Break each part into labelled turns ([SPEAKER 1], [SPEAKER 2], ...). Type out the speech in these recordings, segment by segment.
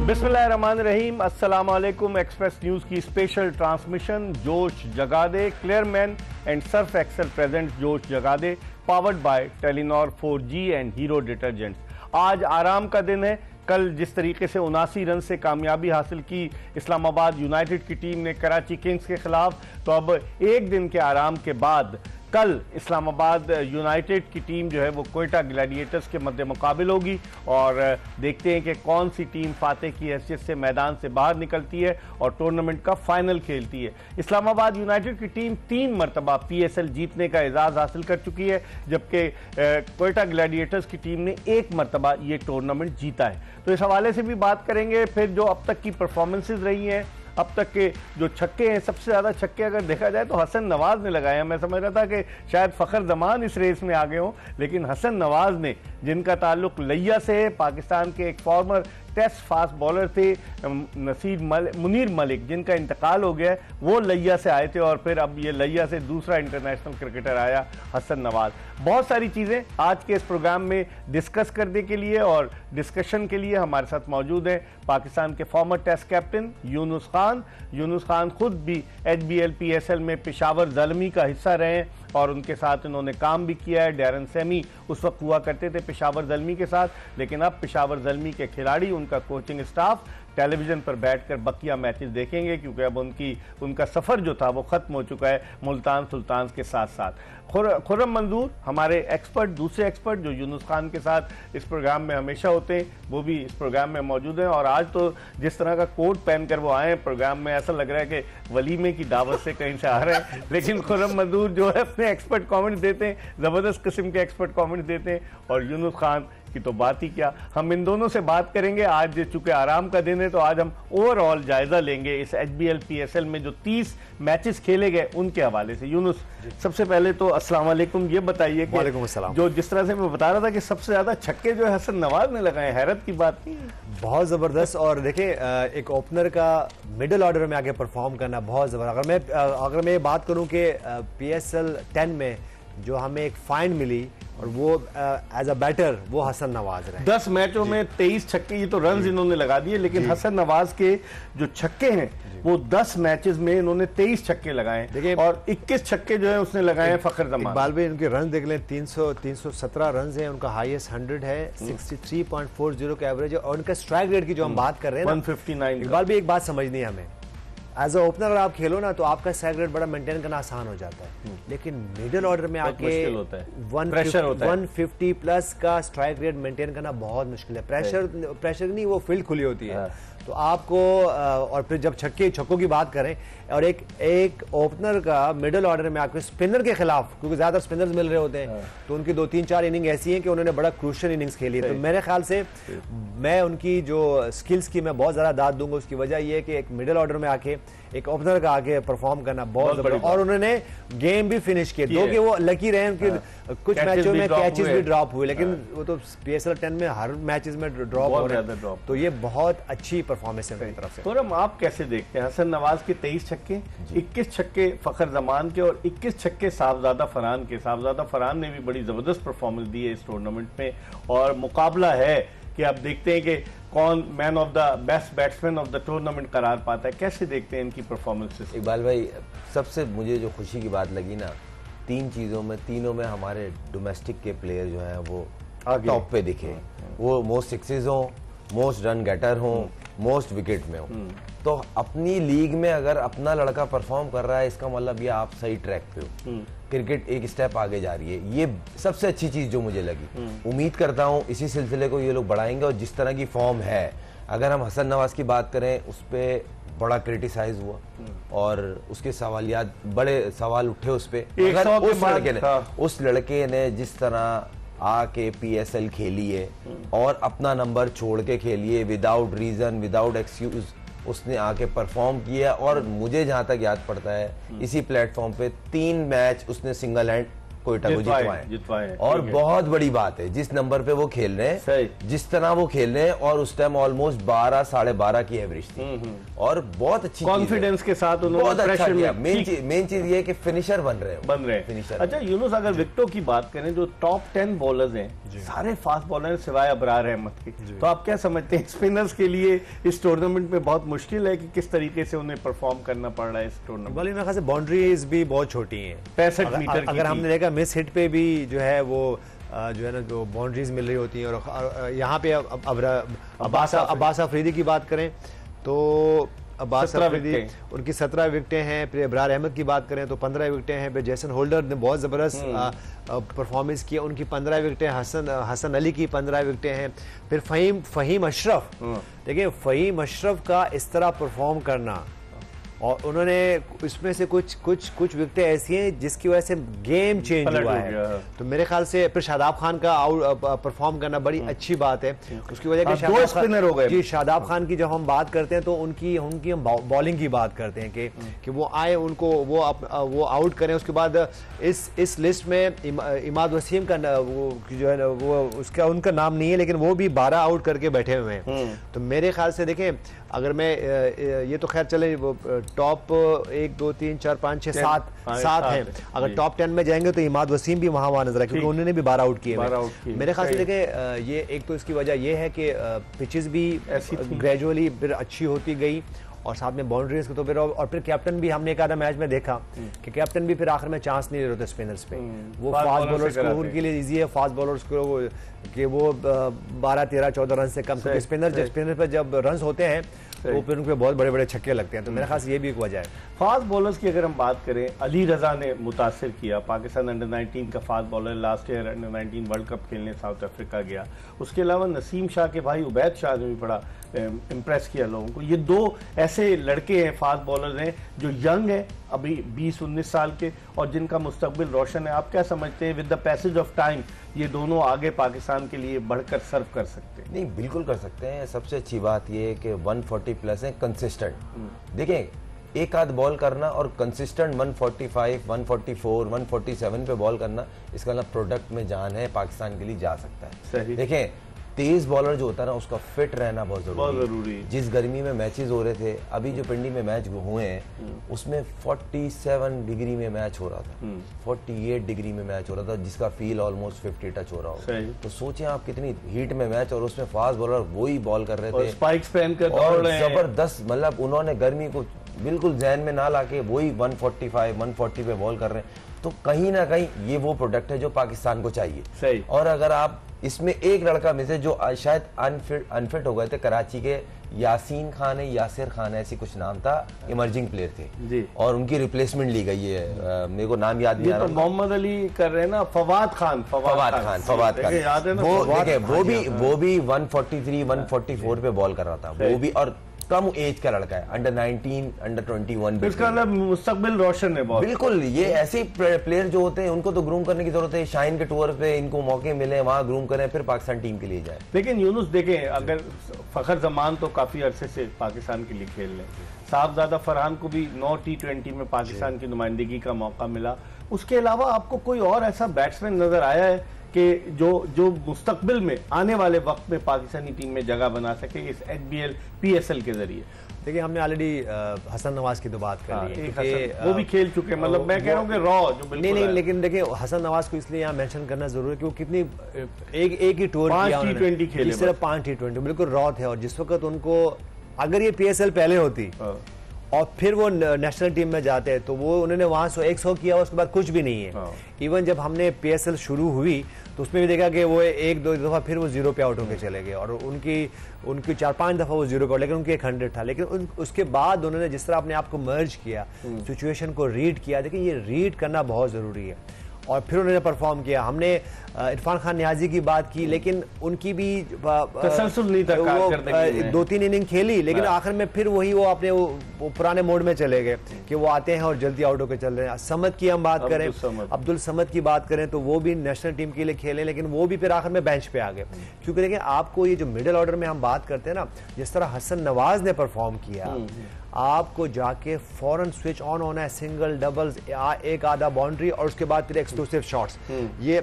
[SPEAKER 1] बिस्मिल्लाहिर्रहमानिर्रहीम, अस्सलाम वालेकुम। एक्सप्रेस न्यूज़ की स्पेशल ट्रांसमिशन जोश जगा दे, Clearman and Surf Excel present जोश जगा दे, powered by Telenor 4G and Hero detergents. आज आराम का दिन है। कल जिस तरीके से 79 रन से कामयाबी हासिल की इस्लामाबाद यूनाइटेड की टीम ने कराची किंग्स के खिलाफ, तो अब एक दिन के आराम के बाद कल इस्लामाबाद यूनाइटेड की टीम जो है वो कोयटा ग्लैडिएटर्स के मद्दे मुकाबिल होगी और देखते हैं कि कौन सी टीम फातेह की हैसियत से मैदान से बाहर निकलती है और टूर्नामेंट का फाइनल खेलती है। इस्लामाबाद यूनाइटेड की टीम 3 मरतबा PSL जीतने का एजाज़ हासिल कर चुकी है, जबकि कोयटा ग्लैडिएटर्स की टीम ने 1 मरतबा ये टूर्नामेंट जीता है। तो इस हवाले से भी बात करेंगे। फिर जो अब तक की परफॉर्मेंसेज रही हैं, अब तक के जो छक्के हैं, सबसे ज़्यादा छक्के अगर देखा जाए तो हसन नवाज ने लगाए हैं। मैं समझ रहा था कि शायद फ़खर जमान इस रेस में आगे हों, लेकिन हसन नवाज ने, जिनका ताल्लुक लैया से है, पाकिस्तान के एक फॉर्मर टेस्ट फास्ट बॉलर थे मुनीर मलिक, जिनका इंतकाल हो गया, वो लैया से आए थे और फिर अब ये लैया से दूसरा इंटरनेशनल क्रिकेटर आया हसन नवाज। बहुत सारी चीज़ें आज के इस प्रोग्राम में डिस्कस करने के लिए और डिस्कशन के लिए हमारे साथ मौजूद हैं पाकिस्तान के former test captain Younis Khan. Younis Khan खुद भी HBL PSL में पेशावर ज़ल्मी का हिस्सा रहे हैं और उनके साथ इन्होंने काम भी किया है। डैरन सेमी उस वक्त हुआ करते थे पेशावर ज़ल्मी के साथ, लेकिन अब पेशावर ज़ल्मी के खिलाड़ी, उनका कोचिंग स्टाफ टेलीविज़न पर बैठकर बकिया मैचेस देखेंगे, क्योंकि अब उनका सफ़र जो था वो ख़त्म हो चुका है मुल्तान सुल्तान के साथ साथ। खुर्रम मंजूर हमारे एक्सपर्ट, दूसरे एक्सपर्ट जो यूनुस खान के साथ इस प्रोग्राम में हमेशा होते हैं, वो भी इस प्रोग्राम में मौजूद हैं। और आज तो जिस तरह का कोट पहनकर वो आए हैं प्रोग्राम में, ऐसा लग रहा है कि वलीमे की दावत से कहीं से आ रहे हैं। लेकिन खुर्रम मंजूर जो है अपने एक्सपर्ट कॉमेंट्स देते हैं, ज़बरदस्त किस्म के एक्सपर्ट कॉमेंट्स देते हैं, और यूनुस खान की तो बात ही क्या। हम इन दोनों से बात करेंगे। आज चूंकि आराम का दिन है तो आज हम ओवरऑल जायजा लेंगे इस HBL PSL में जो 30 मैचेस खेले गए उनके हवाले से। यूनुस, सबसे पहले तो अस्सलाम वालेकुम, ये बताइए कि जो जिस तरह से मैं बता रहा था कि सबसे ज्यादा छक्के जो है हसन नवाज ने लगाए, हैरत की बात नहीं है,
[SPEAKER 2] बहुत जबरदस्त। और देखिए, एक ओपनर का मिडिल ऑर्डर में आके परफॉर्म करना बहुत जबरदस्त। अगर मैं बात करूं कि PSL 10 में जो हमें एक फाइंड मिली और वो एज अ बैटर वो हसन नवाज रहे।
[SPEAKER 1] 10 मैचों में 23 छक्के, ये तो रन इन्होंने लगा दिए, लेकिन हसन नवाज के जो छक्के हैं वो 10 मैचेस में इन्होंने 23 छक्के लगाए। देखिए, और 21 छक्के जो है उसने लगाए हैं फ़खर जमान।
[SPEAKER 2] इकबाल भाई, उनके रन देख लें, 317 रन है, उनका हाईएस्ट 100 है, 63.40 का एवरेज है, और उनका स्ट्राइक रेट की जो हम बात कर रहे हैं
[SPEAKER 1] 159।
[SPEAKER 2] इकबाल भाई, एक बात समझनी है हमें, एज अ ओपनर अगर आप खेलो ना तो आपका स्ट्राइक रेट बड़ा मेंटेन करना आसान हो जाता है, लेकिन मिडिल ऑर्डर में आके 150 प्लस का स्ट्राइक रेट मेंटेन करना बहुत मुश्किल है। प्रेशर नहीं, वो फील्ड खुली होती है तो आपको, और फिर जब छक्कों की बात करें, और एक ओपनर का मिडिल ऑर्डर में आके स्पिनर के खिलाफ, क्योंकि ज्यादा स्पिनर्स मिल रहे होते हैं, तो उनकी 2-3-4 इनिंग ऐसी हैं कि उन्होंने बड़ा क्रूशियल इनिंग्स खेली है। तो मेरे ख्याल से मैं उनकी जो स्किल्स की मैं बहुत ज्यादा दाद दूंगा। उसकी वजह यह है कि एक मिडिल ऑर्डर में आके एक ओपनर का आगे परफॉर्म करना बहुत जबरदस्त, और उन्होंने गेम भी फिनिश किए। दो कि वो लकी रहे उनके कुछ मैचों में कैचेस भी ड्रॉप हुए, लेकिन वो तो PSL 10 में हर मैचेस में ड्रॉप हो रहे हैं, तो ये बहुत अच्छी परफॉर्मेंस है मेरी तरफ से।
[SPEAKER 1] तो आप कैसे देखते हैं हसन नवाज के 23 छक्के, 21 छक्के फ़खर जमान के और 21 छक्के साहबजादा फरहान के। साहबजादा फरहान ने भी बड़ी जबरदस्त परफॉर्मेंस दी है इस टूर्नामेंट में, और मुकाबला है कि आप देखते हैं कि कौन man of the best batsman of the tournament करार पाता है। कैसे देखते हैं इनकी परफॉर्मेंसेस?
[SPEAKER 3] इकबाल भाई, सबसे मुझे जो खुशी की बात लगी ना, 3 चीज़ों में, तीनों में हमारे डोमेस्टिक के प्लेयर जो हैं वो टॉप पे दिखे। वो मोस्ट सिक्सेस हों, मोस्ट रन गेटर हों, मोस्ट विकेट में हो। तो अपनी लीग में अगर अपना लड़का परफॉर्म कर रहा है, इसका मतलब ये आप सही ट्रैक पे हो, क्रिकेट एक स्टेप आगे जा रही है। ये सबसे अच्छी चीज जो मुझे लगी। उम्मीद करता हूँ इसी सिलसिले को ये लोग बढ़ाएंगे, और जिस तरह की फॉर्म है, अगर हम हसन नवाज की बात करें, उस पर बड़ा क्रिटिसाइज हुआ और उसके सवालियात, बड़े सवाल उठे उस पर। उस लड़के ने जिस तरह आके PSL खेली है और अपना नंबर छोड़ के खेली है, विदाउट रीजन, विदाउट एक्सक्यूज उसने आके परफॉर्म किया। और मुझे जहां तक याद पड़ता है, इसी प्लेटफॉर्म पे 3 मैच उसने सिंगल हैंड कोयटा को जितवाएं। और बहुत बड़ी बात है जिस नंबर पे वो खेल रहे हैं, जिस तरह वो खेल रहे हैं, और उस टाइम ऑलमोस्ट 12 साढ़े 12 की एवरेज थी और बहुत अच्छी
[SPEAKER 1] कॉन्फिडेंस के साथ उन्होंने प्रेशर
[SPEAKER 3] किया। मेन चीज ये है कि फिनिशर बन रहे हैं फिनिशर।
[SPEAKER 1] अच्छा यूनुस, अगर विकेटों की बात करें, जो टॉप 10 बॉलर्स हैं सारे फास्ट बॉलर सिवाय अबरार अहमद के, तो आप क्या समझते हैं स्पिनर्स के लिए इस टूर्नामेंट में बहुत मुश्किल है कि किस तरीके से उन्हें परफॉर्म करना पड़ रहा है इस टूर्नामेंट?
[SPEAKER 2] मेरे ख्याल से बाउंड्रीज भी बहुत छोटी हैं,
[SPEAKER 1] 65 मीटर।
[SPEAKER 2] अगर हमने देखा मिस हिट पे भी जो है वो जो है ना जो बाउंड्रीज मिल रही होती हैं। और यहाँ पे अब्बास अफरीदी की बात करें तो अब्बास अफरीदी उनकी 17 विकेटें हैं। फिर अबरार अहमद की बात करें तो 15 विकेटें हैं। फिर जैसन होल्डर ने बहुत ज़बरदस्त परफॉर्मेंस किया, उनकी 15 विकेटें। हसन अली की 15 विकेटें हैं। फिर फ़हीम अशरफ, देखिए फ़हीम अशरफ का इस तरह परफॉर्म करना, और उन्होंने इसमें से कुछ विकेटें ऐसी हैं जिसकी वजह से गेम चेंज हुआ है। तो मेरे ख्याल से फिर शादाब खान का परफॉर्म करना बड़ी अच्छी बात है। उसकी वजह के
[SPEAKER 1] दो स्पिनर हो गए
[SPEAKER 2] जी। शादाब खान की जब हम बात करते हैं तो उनकी हम बॉलिंग की बात करते हैं कि वो आए, उनको वो आउट करें। उसके बाद इस लिस्ट में इमाद वसीम का जो है वो उसका उनका नाम नहीं है, लेकिन वो भी 12 आउट करके बैठे हुए हैं। तो मेरे ख्याल से देखें, अगर मैं ये तो खैर चले वो टॉप 1 2 3 4 5 6 7 हैं। अगर टॉप 10 में जाएंगे तो इमाद वसीम भी वहां नजर है, क्योंकि उन्होंने भी 12 आउट किए। मेरे ख्याल से देखें, ये एक तो इसकी वजह ये है कि पिचेस भी ग्रेजुअली फिर अच्छी होती गई, और साथ में बाउंड्रीज को तो फिर, और फिर कैप्टन भी हमने एक आधा मैच में देखा कि कैप्टन भी फिर आखिर में चांस नहीं दे रहे थे स्पिनर्स पे। वो फास्ट बॉलर्स को उनके लिए इजी है, फास्ट बॉलर्स को कि वो 12 13 14 रन से कम, क्योंकि स्पिनर पर जब रन होते हैं तो फिर उनके बहुत बड़े बड़े छक्के लगते हैं। तो मेरे ख्याल से ये भी एक वजह है।
[SPEAKER 1] फास्ट बॉलर्स की अगर हम बात करें, अली रजा ने मुतासिर किया। पाकिस्तान अंडर 19 का fast bowler, last year under 19 world cup खेलने साउथ अफ्रीका गया। उसके अलावा नसीम शाह के भाई उबैद शाह ने भी बड़ा इम्प्रेस किया लोगों को। ये दो ऐसे लड़के हैं, फास्ट बॉलर हैं जो यंग हैं, अभी 20-19 साल के, और जिनका मुस्तकबिल रोशन है। आप क्या समझते हैं with the passage of time ये दोनों आगे पाकिस्तान के लिए बढ़कर सर्व कर सकते हैं?
[SPEAKER 3] नहीं, बिल्कुल कर सकते हैं। सबसे अच्छी बात ये है कि 140 प्लस है, कंसिस्टेंट। देखें, एक आध बॉल करना और कंसिस्टेंट 145, 144, 147 पे बॉल करना, इसका मतलब प्रोडक्ट में जान है, पाकिस्तान के लिए जा सकता है।
[SPEAKER 1] सही।
[SPEAKER 3] देखें, तेज बॉलर जो होता है ना, उसका फिट रहना बहुत जरूरी है। जिस गर्मी में मैचेस हो रहे थे, अभी जो पिंडी में मैच हुए हैं उसमें 47 डिग्री में मैच हो रहा था, 48 डिग्री में मैच हो रहा था, जिसका फील ऑलमोस्ट 50 टच हो रहा होगा। तो सोचिए आप कितनी हीट में मैच, और उसमें फास्ट बॉलर वही बॉल कर रहे थे,
[SPEAKER 1] स्पाइक्स पहनकर
[SPEAKER 3] और जबरदस्त, मतलब उन्होंने गर्मी को बिल्कुल जहन में ना लाके वही 145 140 पे बॉल कर रहे हैं। तो कहीं ना कहीं ये वो प्रोडक्ट है जो पाकिस्तान को चाहिए।
[SPEAKER 1] सही।
[SPEAKER 3] और अगर आप इसमें एक लड़का में से जो शायद अनफिट हो गए थे, कराची के यासीन खान है, यासिर खान है, ऐसी कुछ नाम था, इमर्जिंग प्लेयर थे
[SPEAKER 1] जी, और
[SPEAKER 3] उनकी रिप्लेसमेंट ली गई है। मेरे को नाम याद नहीं आ रहा।
[SPEAKER 1] तो मोहम्मद अली कर रहे हैं ना, फवाद खान
[SPEAKER 3] याद है ना। वो भी 143 144 पे बॉल कर रहा था, वो भी, और कम एज का लड़का है, अंडर 19 अंडर 21।
[SPEAKER 1] इसका मतलब मुस्तकबिल रोशन है बहुत।
[SPEAKER 3] बिल्कुल, ये ऐसे प्लेयर जो होते हैं उनको तो ग्रूम करने की जरूरत है। शाइन के टूर पे इनको मौके मिले, वहां ग्रूम करें, फिर पाकिस्तान टीम के लिए जाए।
[SPEAKER 1] लेकिन यूनुस देखें, अगर फखर जमान तो काफी अरसे से पाकिस्तान के लिए खेल रहे हैं, साहबजादा फरहान को भी 9 T20 में पाकिस्तान की नुमाइंदगी का मौका मिला। उसके अलावा आपको कोई और ऐसा बैट्समैन नजर आया है कि जो मुस्तकबिल में आने वाले वक्त में पाकिस्तानी टीम में जगह बना सके इस HBL PSL के जरिए?
[SPEAKER 2] देखिए, हमने ऑलरेडी हसन नवाज की तो बात कर ली है,
[SPEAKER 1] वो भी खेल चुके हैं, मतलब मैं कह रहा हूँ कि रॉ जो बिल्कुल
[SPEAKER 2] नहीं, लेकिन देखिए हसन नवाज को इसलिए यहाँ मेंशन करना जरूरी है कि वो कितनी एक ही टूर
[SPEAKER 1] 5 T20 खेले,
[SPEAKER 2] सिर्फ 5 T20 बिल्कुल रॉ थे। और जिस वक्त उनको, अगर ये PSL पहले होती और फिर वो नेशनल टीम में जाते हैं, तो वो उन्होंने वहां 100 किया, उसके बाद कुछ भी नहीं है। इवन जब हमने PSL शुरू हुई तो उसमें भी देखा कि वो 1-2 दफा फिर वो 0 पे आउट होकर चले गए, और उनकी 4-5 दफा वो 0 पे आउट, लेकिन उनकी 100 था। लेकिन उसके बाद उन्होंने जिस तरह अपने आप को मर्ज किया, सिचुएशन को रीड किया, देखिए ये रीड करना बहुत जरूरी है, और फिर उन्होंने परफॉर्म किया। हमने इरफान खान नियाजी की बात की, लेकिन उनकी भी
[SPEAKER 1] तसलसल नहीं था,
[SPEAKER 2] वो 2-3 इनिंग खेली, लेकिन आखिर में फिर वही वो अपने वो पुराने मोड में चले गए कि वो आते हैं और जल्दी आउट होकर चल रहे हैं। समद की हम बात करें, अब्दुल समद की बात करें, तो वो भी नेशनल टीम के लिए खेले, लेकिन वो भी फिर आखिर में बेंच पे आ गए। क्योंकि देखिए, आपको ये जो मिडिल ऑर्डर में हम बात करते हैं ना, जिस तरह हसन नवाज ने परफॉर्म किया, आपको जाके फौरन स्विच ऑन होना है, सिंगल डबल्स, एक आधा बाउंड्री और उसके बाद फिर एक्सक्लूसिव शॉट्स। ये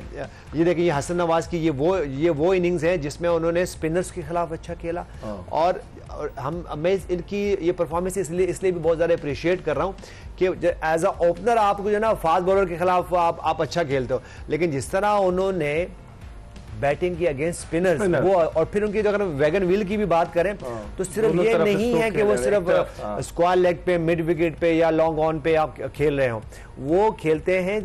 [SPEAKER 2] देखिए, ये हसन नवाज की ये वो इनिंग्स है जिसमें उन्होंने स्पिनर्स के खिलाफ अच्छा खेला। और मैं इनकी ये परफॉर्मेंस इसलिए भी बहुत ज़्यादा अप्रिशिएट कर रहा हूँ कि एज अ ओपनर आपको जो ना फास्ट बॉलर के खिलाफ आप अच्छा खेलते हो, लेकिन जिस तरह उन्होंने बैटिंग की अगेंस्ट स्पिनर्स वो, और फिर उनकी अगर वैगन व्हील की भी बात करें तो सिर्फ ये नहीं है कि वो सिर्फ स्क्वायर लेग पे, मिड विकेट पे या लॉन्ग ऑन पे आप खेल रहे हो, वो खेलते हैं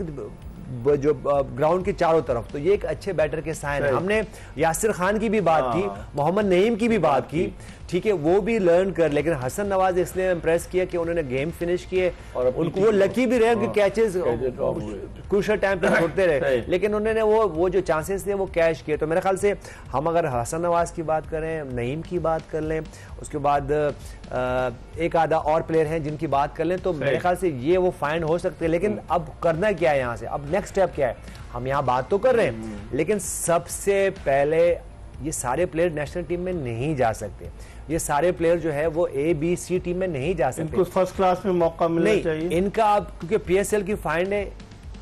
[SPEAKER 2] जो ग्राउंड के चारों तरफ। तो ये एक अच्छे बैटर के साइन है। हमने यासिर खान की भी बात की, मोहम्मद नईम की भी बात की, ठीक है, वो भी लर्न कर, लेकिन हसन नवाज इसलिए इंप्रेस किया कि उन्होंने गेम फिनिश किए और उनको वो लकी भी रहे कि कैचेस क्रूशियल टाइम पे छोड़ते रहे, लेकिन उन्होंने वो जो चांसेस थे वो कैच किए। तो मेरे ख्याल से हम अगर हसन नवाज की बात करें, नईम की बात कर लें, उसके बाद एक आधा और प्लेयर हैं जिनकी बात कर लें, तो मेरे ख्याल से ये वो फाइंड हो सकते हैं। लेकिन अब करना क्या है यहाँ से, अब नेक्स्ट स्टेप क्या है? हम यहाँ बात तो कर रहे हैं, लेकिन सबसे पहले ये सारे प्लेयर नेशनल टीम में नहीं जा सकते। ये सारे प्लेयर जो है वो A-B-C टीम में नहीं जा सकते।
[SPEAKER 1] इनको फर्स्ट क्लास में मौका मिलना चाहिए।
[SPEAKER 2] इनका अब क्योंकि PSL की फाइंड है,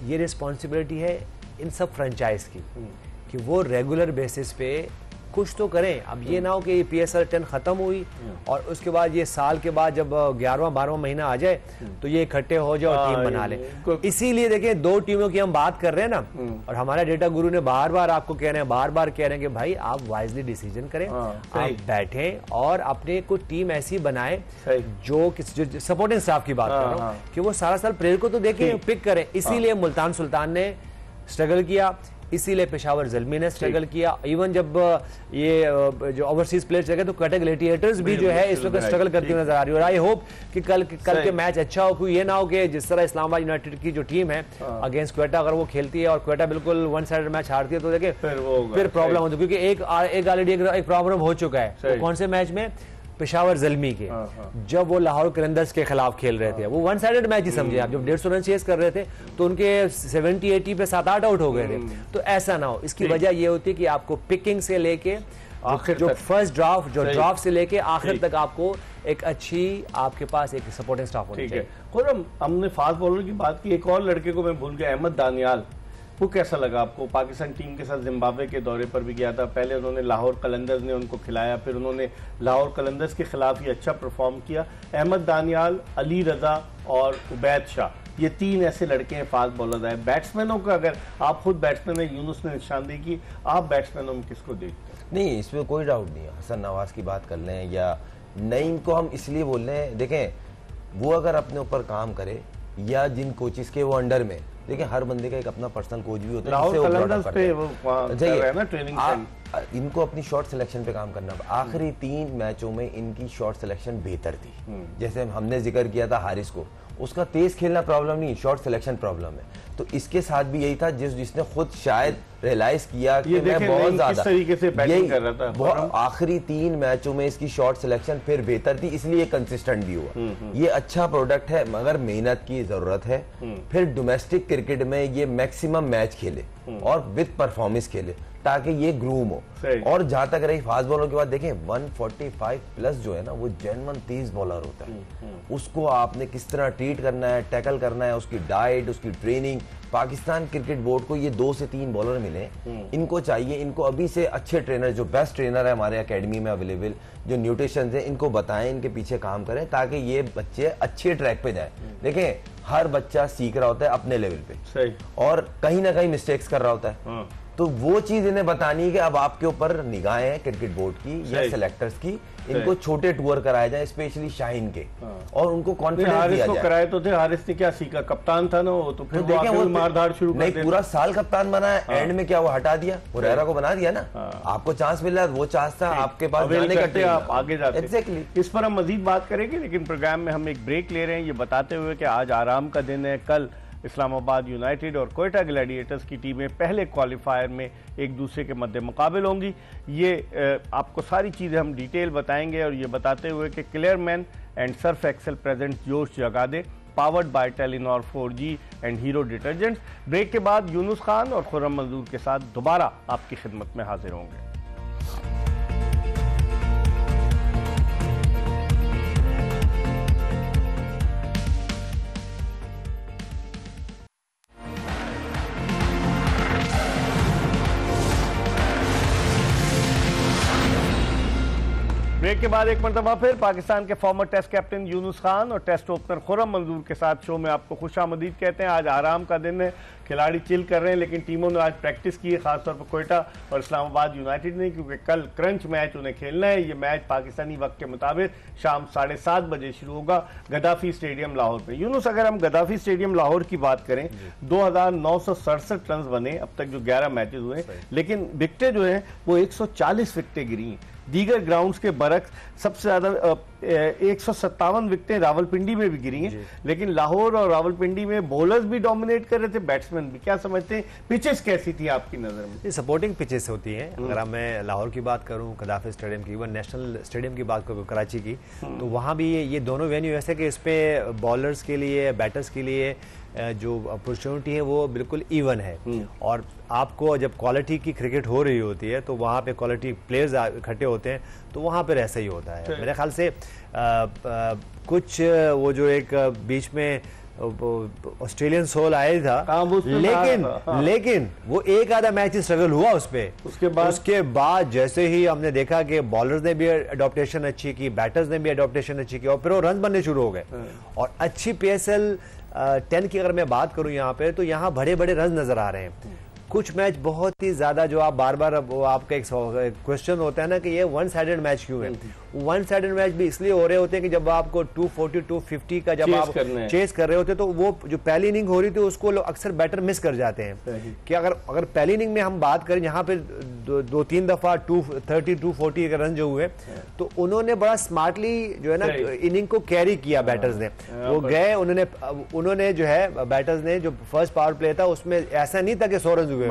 [SPEAKER 2] ये रिस्पॉन्सिबिलिटी है इन सब फ्रेंचाइज की कि वो रेगुलर बेसिस पे कुछ तो करें। अब ये ना हो कि PSL 10 खत्म हुई और उसके बाद ये साल के बाद जब 11वां-12वां महीना आ जाए तो ये इकट्ठे हो जाए और टीम बना ले। इसीलिए देखिए, दो टीमों की हम बात कर रहे हैं ना, और हमारे डेटा गुरु ने बार बार आपको कह रहे हैं, बार बार कह रहे हैं कि भाई आप वाइजली डिसीजन करें, आप बैठें और अपने को टीम ऐसी बनाए जो सपोर्टिंग स्टाफ की बात कर रहा हूँ कि वो सारा साल प्लेयर को तो देखें, पिक करें। इसीलिए मुल्तान सुल्तान ने स्ट्रगल किया, इसीलिए पेशावर ज़ल्मी ने स्ट्रगल किया। इवन जब ये जो ओवरसीज प्लेयर्स जगह तो कटक ग्लेडिएटर्स भी जो है इस वक्त स्ट्रगल करती हुई नजर आ रही है। और आई होप कि कल के मैच अच्छा हो, कोई ये ना हो कि जिस तरह इस्लामाबाद यूनाइटेड की जो टीम है अगेंस्ट क्वेटा, अगर वो खेलती है और क्वेटा बिल्कुल वन साइडेड मैच हारती है तो देखिए फिर प्रॉब्लम होती है। क्योंकि एक ऑलरेडी एक प्रॉब्लम हो चुका है। कौन से मैच में? पेशावर ज़ल्मी के, जब वो लाहौर कलंदर्स के खिलाफ खेल रहे थे, वो वन साइडेड मैच ही समझे आप, जब 150 रन चेस कर रहे थे तो उनके 70-80 पे 7-8 आउट हो गए थे। तो ऐसा ना हो, इसकी वजह ये होती है कि आपको पिकिंग से लेके आखिर जो फर्स्ट ड्राफ्ट से लेके आखिर तक आपको एक अच्छी आपके पास एक सपोर्टिंग स्टाफ होनी चाहिए।
[SPEAKER 1] खुर्रम, हमने फास्ट बॉलर की बात की, एक और लड़के को मैं भूल गया, अहमद दानियाल। वो कैसा लगा आपको? पाकिस्तान टीम के साथ जिम्बाब्वे के दौरे पर भी गया था, पहले उन्होंने लाहौर कलंदर्स ने उनको खिलाया, फिर उन्होंने लाहौर कलंदर्स के खिलाफ ही अच्छा परफॉर्म किया। अहमद दानियाल, अली रजा और उबैद शाह, ये तीन ऐसे लड़के हैं फास्ट बॉलर आए। बैट्समैनों का, अगर आप खुद बैट्समैन है, यूनुस ने निशानदेही की, आप बैट्समैनों में किसको देखते हैं?
[SPEAKER 3] नहीं, इसमें कोई डाउट नहीं है। हसन नवाज की बात कर लें या नईम को हम इसलिए बोल रहे हैं, देखें वो अगर अपने ऊपर काम करे या जिन कोचिस के वो अंडर में, देखिए हर बंदे का एक अपना पर्सनल कोच भी होता है, इनको अपनी शॉट सिलेक्शन पे काम करना। आखिरी 3 मैचों में इनकी शॉट सिलेक्शन बेहतर थी। जैसे हमने जिक्र किया था हारिस को, उसका तेज खेलना प्रॉब्लम नहीं, शॉट सिलेक्शन प्रॉब्लम है। तो इसके साथ भी यही था, जिसने खुद शायद रियलाइज किया कि मैं बहुत ज्यादा
[SPEAKER 1] तरीके से बैटिंग कर रहा था।
[SPEAKER 3] आखिरी 3 मैचों में इसकी शॉट सिलेक्शन फिर बेहतर थी, इसलिए कंसिस्टेंट भी हुआ। ये अच्छा प्रोडक्ट है, मगर मेहनत की जरूरत है। फिर डोमेस्टिक क्रिकेट में ये मैक्सिमम मैच खेले और विद परफॉर्मेंस खेले ताकि ये ग्रूम हो। और जहां तक रही फास्ट बॉलर की बात, देखें 145 प्लस जो है ना, वो जेन्युइन तेज बॉलर होता है। उसको आपने किस तरह ट्रीट करना है, टैकल करना है, उसकी डाइट, उसकी ट्रेनिंग। पाकिस्तान क्रिकेट बोर्ड को ये 2 से 3 बॉलर मिले, इनको चाहिए, इनको अभी से अच्छे ट्रेनर, जो बेस्ट ट्रेनर है हमारे एकेडमी में अवेलेबल, जो न्यूट्रिशन है, इनको बताएं, इनके पीछे काम करें ताकि ये बच्चे अच्छे ट्रैक पे जाए। देखें हर बच्चा सीख रहा होता है अपने लेवल पे, और कहीं ना कहीं मिस्टेक्स कर रहा होता है। तो वो चीज इन्हें बतानी है कि अब आपके ऊपर निगाहें हैं क्रिकेट बोर्ड की या सिलेक्टर्स की, इनको छोटे टूर कराए जाए, स्पेशली शाहीन के, और उनको कॉन्फिडेंस दिया जाए।
[SPEAKER 1] कराए तो थे, हारिस ने क्या सीखा? कप्तान था ना वो, तो फिर वो मारधाड़ शुरू कर दिया।
[SPEAKER 3] पूरा साल कप्तान बना है, एंड में क्या वो हटा दिया, हुरैरा को बना दिया ना। आपको चांस मिल रहा है, वो चांस था आपके पास जाने का,
[SPEAKER 1] आप आगे जाते। एग्जैक्टली, इस पर हम मजीद बात करेंगे, लेकिन प्रोग्राम में हम एक ब्रेक ले रहे हैं, ये बताते हुए कि आज आराम का दिन है। कल इस्लामाबाद यूनाइटेड और क्वेटा ग्लैडिएटर्स की टीमें पहले क्वालिफायर में एक दूसरे के मद्दे मुकाबिल होंगी। ये आपको सारी चीज़ें हम डिटेल बताएंगे, और ये बताते हुए कि Clearman and Surf Excel present जोश जगादे, powered by Telenor 4G and Hero detergents. Break के बाद यूनुस खान और खुर्रम मंजूर के साथ दोबारा आपकी खिदमत में हाजिर होंगे। ब्रेक के बाद एक मरतबा फिर पाकिस्तान के former test captain Younis Khan और टेस्ट ओपनर खुर्रम मंजूर के साथ शो में आपको खुशामदीद कहते हैं। आज आराम का दिन है, खिलाड़ी चिल कर रहे हैं, लेकिन टीमों ने आज प्रैक्टिस की है, खासतौर पर कोयटा और इस्लामाबाद यूनाइटेड ने, क्योंकि कल क्रंच मैच उन्हें खेलना है। ये मैच पाकिस्तानी वक्त के मुताबिक शाम 7:30 बजे शुरू होगा गद्दाफी स्टेडियम लाहौर में। यूनुस, अगर हम गद्दाफी स्टेडियम लाहौर की बात करें, 2967 रन बने अब तक जो 11 मैचेस हुए, लेकिन विकेटें जो है वो 140 विकेटें गिरी हैं। दीगर ग्राउंड्स के बरक्स सबसे ज्यादा 157 विकेटें रावलपिंडी में भी गिरी हैं, लेकिन लाहौर और रावलपिंडी में बॉलर्स भी डोमिनेट कर रहे थे, बैट्समैन भी। क्या समझते हैं, पिचेस कैसी थी आपकी नजर में?
[SPEAKER 2] सपोर्टिंग पिचेस होती हैं। अगर मैं लाहौर की बात करूं, गद्दाफी स्टेडियम की, इवन नेशनल स्टेडियम की बात करूं कराची की, तो वहां भी ये दोनों वेन्यू ऐसे कि इस पे बॉलर्स के लिए, बैटर्स के लिए जो अपॉर्चुनिटी है वो बिल्कुल इवन है। और आपको जब क्वालिटी की क्रिकेट हो रही होती है तो वहाँ पे क्वालिटी प्लेयर्स इकट्ठे होते हैं, तो वहाँ पे ऐसा ही होता है। मेरे ख्याल से कुछ वो जो एक बीच में ऑस्ट्रेलियन सोल आया था, लेकिन वो एक आधा मैच स्ट्रगल हुआ उस पे। उसके बाद जैसे ही हमने देखा कि बॉलर्स ने भी अडॉप्टेशन अच्छी की, बैटर्स ने भी अडॉप्टेशन अच्छी की, और फिर वो रन बनने शुरू हो गए। और अच्छी PSL 10 की अगर मैं बात करूं यहाँ पे, तो यहाँ बड़े बड़े रन नजर आ रहे हैं। कुछ मैच बहुत ही ज्यादा, जो आप बार बार वो आपका एक क्वेश्चन होता है ना कि ये वन साइडेड मैच क्यों है। वन साइडेड मैच भी इसलिए हो रहे होते हैं कि जब आपको 240 250 का जब आप चेस कर रहे होते हैं, तो वो जो पहली इनिंग हो रही थी उसको अक्सर बैटर मिस कर जाते हैं। कि अगर पहली इनिंग में हम बात करें, यहाँ पे दो तीन दफा 230 240 के रन जो हुए, तो उन्होंने बड़ा स्मार्टली जो है ना इनिंग को कैरी किया बैटर्स ने। वो गए, उन्होंने जो है बैटर्स ने जो फर्स्ट पावर प्ले था उसमें ऐसा नहीं था कि 100 रन हुए,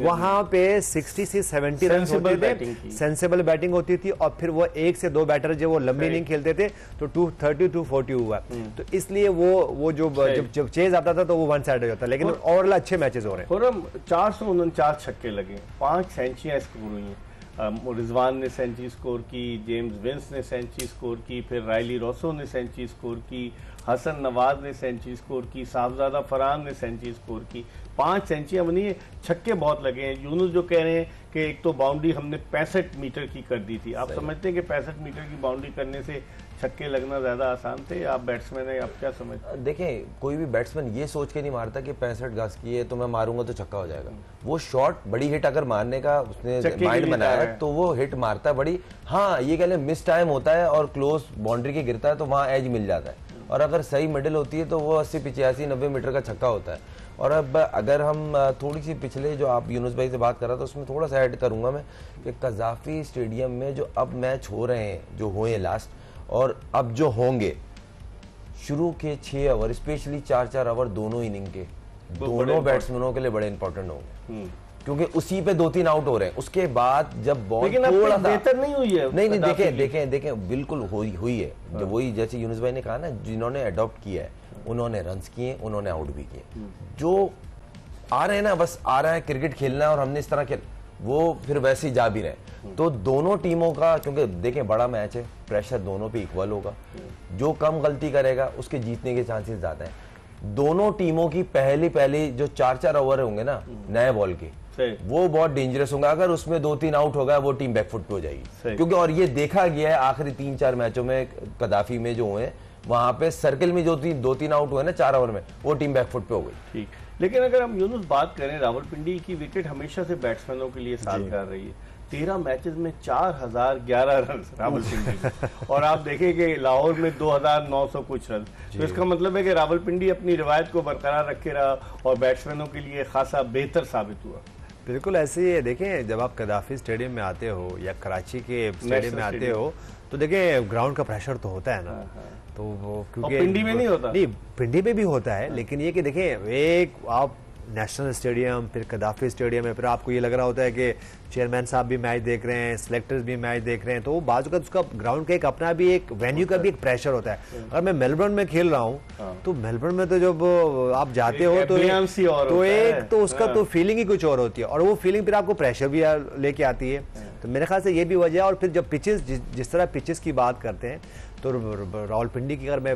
[SPEAKER 2] वहां पे 60 से 70 रन होते थे, सेंसिबल बैटिंग होती थी। और फिर वो एक से दो बैटर जब वो लंबी इनिंग खेलते थे तो 230 240 हुआ। तो इसलिए वो जब चेज आता था तो वो वन साइड हो जाता, लेकिन ओवरऑल अच्छे मैचेस हो रहे हैं।
[SPEAKER 1] 449 छक्के लगे, 5 सेंचुरियां स्कोर हुई हैं। रिजवान ने सेंचुरी स्कोर की, जेम्स विंस ने सेंचुरी स्कोर की, फिर रायली रोसो ने सेंचुरी स्कोर की, हसन नवाज ने सेंचुरी स्कोर की, साहबजादा फरहान ने सेंचुरी स्कोर की। 5 सेंचुरियां बनी है, छक्के बहुत लगे हैं। यूनुस जो कह रहे हैं कि एक तो बाउंड्री हमने 65 मीटर की कर दी थी, आप समझते हैं कि 65 मीटर की बाउंड्री करने से छक्के लगना ज्यादा आसान थे? आप बैट्समैन है, आप क्या समझते?
[SPEAKER 3] देखें, कोई भी बैट्समैन ये सोच के नहीं मारता कि 65 गज की है तो मैं मारूंगा तो छक्का हो जाएगा। वो शॉट बड़ी हिट अगर मारने का उसने माइंड बनाया है तो वो हिट मारता है बड़ी। हाँ, ये कह लें मिस टाइम होता है और क्लोज बाउंड्री के गिरता है तो वहां एज मिल जाता है, और अगर सही मिडिल होती है तो वो 80 85 90 मीटर का छक्का होता है। और अब अगर हम थोड़ी सी पिछले जो आप यूनुस भाई से बात कर रहा था उसमें थोड़ा सा ऐड करूंगा मैं कि गद्दाफी स्टेडियम में जो अब मैच हो रहे हैं, जो हुए लास्ट और अब जो होंगे, शुरू के 6 ओवर स्पेशली 4-4 ओवर दोनों इनिंग के दोनों बैट्समैनों के लिए बड़े इंपॉर्टेंट होंगे, क्योंकि उसी पे 2-3 आउट हो रहे हैं। उसके बाद जब बॉल थोड़ा
[SPEAKER 1] बेहतर नहीं हुई है,
[SPEAKER 3] नहीं देखें बिल्कुल हुई है। जब वही जैसे यूनुस भाई ने कहा ना, जिन्होंने अडॉप्ट किया है उन्होंने रन्स किए, उन्होंने आउट भी किए। जो आ रहे हैं ना, बस आ रहा है क्रिकेट खेलना और हमने इस तरह खेल, वो फिर वैसे ही जा भी रहे। तो दोनों टीमों का, क्योंकि देखें बड़ा मैच है, प्रेशर दोनों पे इक्वल होगा। जो कम गलती करेगा उसके जीतने के चांसेस ज्यादा हैं। दोनों टीमों की पहली जो 4-4 ओवर होंगे ना नए बॉल के, वो बहुत डेंजरस होगा। अगर उसमें 2-3 आउट होगा वो टीम बैकफुट पे हो जाएगी, क्योंकि और ये देखा गया है आखिरी 3-4 मैचों में गद्दाफी में जो हुए, वहां पे सर्किल में जो 2-3 आउट हुए ना 4 ओवर में, वो टीम बैकफुट पे हो गई।
[SPEAKER 1] ठीक, लेकिन अगर हम यूनुस बात करें, रावलपिंडी की विकेट हमेशा से बैट्समैनों के लिए साथ कर रही है। 13 मैचेस में 4011 रन रावलपिंडी और आप देखें कि लाहौर में 2900 कुछ रन। तो इसका मतलब है कि रावलपिंडी अपनी रिवायत को बरकरार रखे रहा और बैट्समैनों के लिए खासा बेहतर साबित हुआ।
[SPEAKER 2] बिल्कुल ऐसे ही है। देखें, जब आप गद्दाफी स्टेडियम में आते हो या कराची के स्टेडियम में आते हो तो देखें ग्राउंड का प्रेशर तो होता है ना, तो वो क्योंकि
[SPEAKER 1] पिंडी में नहीं होता,
[SPEAKER 2] नहीं पिंडी में भी होता है, लेकिन ये कि देखें एक आप नेशनल स्टेडियम, फिर गद्दाफी स्टेडियम है, फिर आपको ये लग रहा होता है कि चेयरमैन साहब भी मैच देख रहे हैं, सिलेक्टर्स भी मैच देख रहे हैं, तो बाजू का उसका ग्राउंड का एक अपना भी एक वेन्यू का भी एक प्रेशर होता है। अगर मैं मेलबर्न में खेल रहा हूँ तो मेलबर्न में तो जब आप जाते हो तो एक तो उसका तो फीलिंग ही कुछ और होती है, और वो फीलिंग फिर आपको प्रेशर भी लेके आती है। तो मेरे ख्याल से ये भी वजह है। और फिर जब पिचेस, जिस तरह पिचेस की बात करते हैं, तो रावलपिंडी की अगर मैं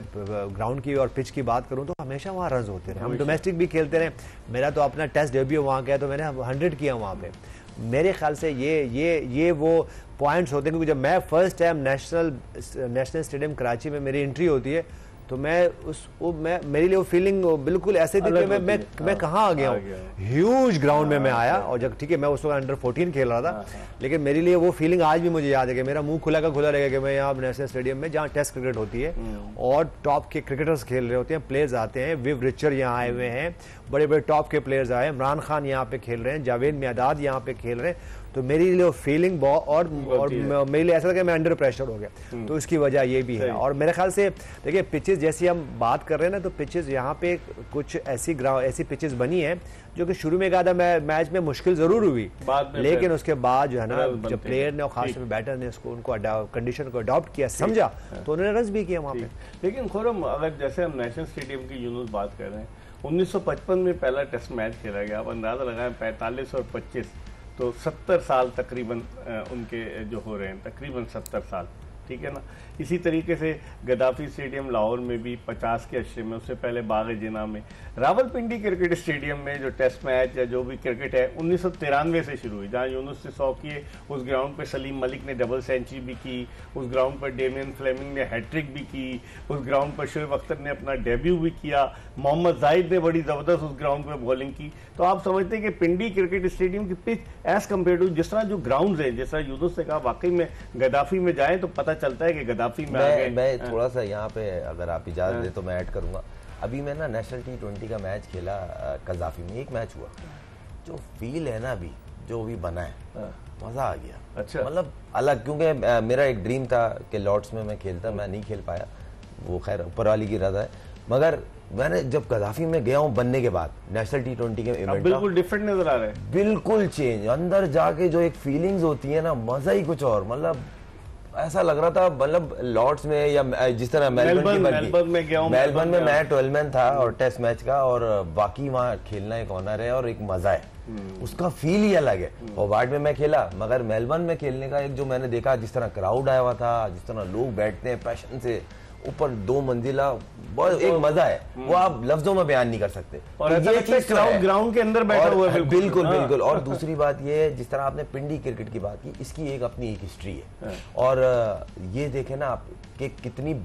[SPEAKER 2] ग्राउंड की और पिच की बात करूं तो हमेशा वहाँ रन होते रहे। हम डोमेस्टिक भी खेलते रहे, मेरा तो अपना टेस्ट डेब्यू वहाँ गया तो मैंने 100 किया वहाँ पे। मेरे ख्याल से ये वो पॉइंट्स होते हैं, क्योंकि जब मैं first time national stadium Karachi में मेरी एंट्री होती है तो मेरे लिए वो फीलिंग बिल्कुल ऐसे थी कि मैं कहाँ आ गया हूँ। ह्यूज ग्राउंड में मैं आया, और जब ठीक है मैं उस वक्त अंडर 14 खेल रहा था, लेकिन मेरे लिए वो फीलिंग आज भी मुझे याद है कि मेरा मुंह खुला का खुला रहेगा कि मैं यहाँ नेशनल स्टेडियम में जहाँ टेस्ट क्रिकेट होती है और टॉप के क्रिकेटर्स खेल रहे होते हैं, प्लेयर्स आते हैं, विव रिचर यहाँ आए हुए हैं, बड़े बड़े टॉप के प्लेयर्स आए, इमरान खान यहाँ पे खेल रहे हैं, जावेद मियादाद यहाँ पे खेल रहे हैं, तो मेरे लिए फीलिंग और मेरे लिए ऐसा था कि मैं अंडर प्रेशर हो गया। तो इसकी वजह ये भी है। और मेरे ख्याल से देखिए पिचेस जैसी हम बात कर रहे हैं ना, तो पिचेस यहाँ पे कुछ ऐसी पिचेस बनी है जो कि शुरू में आधा मैच में मुश्किल जरूर हुई, लेकिन उसके बाद जो है ना, जब प्लेयर ने और खासतौर पे बैटर ने उनको कंडीशन को अडॉप्ट किया, समझा, तो उन्होंने रन भी किया वहाँ पे।
[SPEAKER 1] लेकिन खुरम, अगर जैसे हम नेशनल स्टेडियम की यूनुस बात कर रहे हैं, 1955 में पहला टेस्ट मैच खेला गया, अब अंदाजा लगाएं 45 और 25 तो 70 साल तकरीबन उनके जो हो रहे हैं, तकरीबन 70 साल, ठीक है ना। इसी तरीके से गद्दाफी स्टेडियम लाहौर में भी 50 के अशरे में, उससे पहले बाग जिना में, रावलपिंडी क्रिकेट स्टेडियम में जो टेस्ट मैच या जो भी क्रिकेट है 1993 से शुरू हुई, जहाँ यूनुस ने 100 किए, उस ग्राउंड पर सलीम मलिक ने डबल सेंचुरी भी की, उस ग्राउंड पर डेमियन फ्लेमिंग ने हैट्रिक भी की, उस ग्राउंड पर शोएब अख्तर ने अपना डेब्यू भी किया, मोहम्मद जाहिद ने बड़ी ज़बरदस्त उस ग्राउंड पर बॉलिंग की। तो आप समझते हैं कि पिंडी क्रिकेट स्टेडियम की पिच एज कम्पेयर टू जिस तरह जो ग्राउंड है, जैसा यूनुस ने कहा, वाकई में गद्दाफी में जाए तो पता चलता है कि गद्दाफी में
[SPEAKER 3] मैं थोड़ा सा यहाँ पे अगर आप इजाजत दे तो मैं ऐड करूंगा। अभी मैं ना नेशनल T20 का मैच खेला कज़ाफी में, एक मैच हुआ, जो फील है ना अभी जो भी बना है, मजा आ गया।
[SPEAKER 1] अच्छा,
[SPEAKER 3] मतलब अलग, क्योंकि मेरा एक ड्रीम था कि लॉर्ड्स में मैं खेलता, मैं नहीं खेल पाया, वो खैर ऊपर वाली की रजा है, मगर मैंने जब कज़ाफी में गया हूँ बनने के बाद नेशनल T20 के इवेंट,
[SPEAKER 1] बिल्कुल डिफरेंट नजर आ रहा है,
[SPEAKER 3] बिल्कुल चेंज, अंदर जाके जो एक फीलिंग्स होती है ना, मजा ही कुछ और। मतलब ऐसा लग रहा था, मतलब लॉर्ड्स में या जिस तरह मेलबर्न
[SPEAKER 1] में गया हूं,
[SPEAKER 3] मेलबर्न में मैं 12 मैन था और टेस्ट मैच का, और बाकी वहाँ खेलना एक ऑनर है और एक मजा है, उसका फील ही अलग है। होबार्ट में मैं खेला, मगर मेलबर्न में खेलने का एक जो मैंने देखा, जिस तरह क्राउड आया हुआ था, जिस तरह लोग बैठते हैं पैशन से, ऊपर 2 मंजिला, बहुत एक मजा है, वो आप लफ्जों में बयान नहीं कर सकते।
[SPEAKER 1] और ये चीज ग्राउंड के अंदर बैठा हुआ है,
[SPEAKER 3] बिल्कुल बिल्कुल। और दूसरी बात ये है, जिस तरह आपने पिंडी क्रिकेट की बात की, इसकी एक अपनी एक हिस्ट्री है, और ये देखें ना आप कि कितनी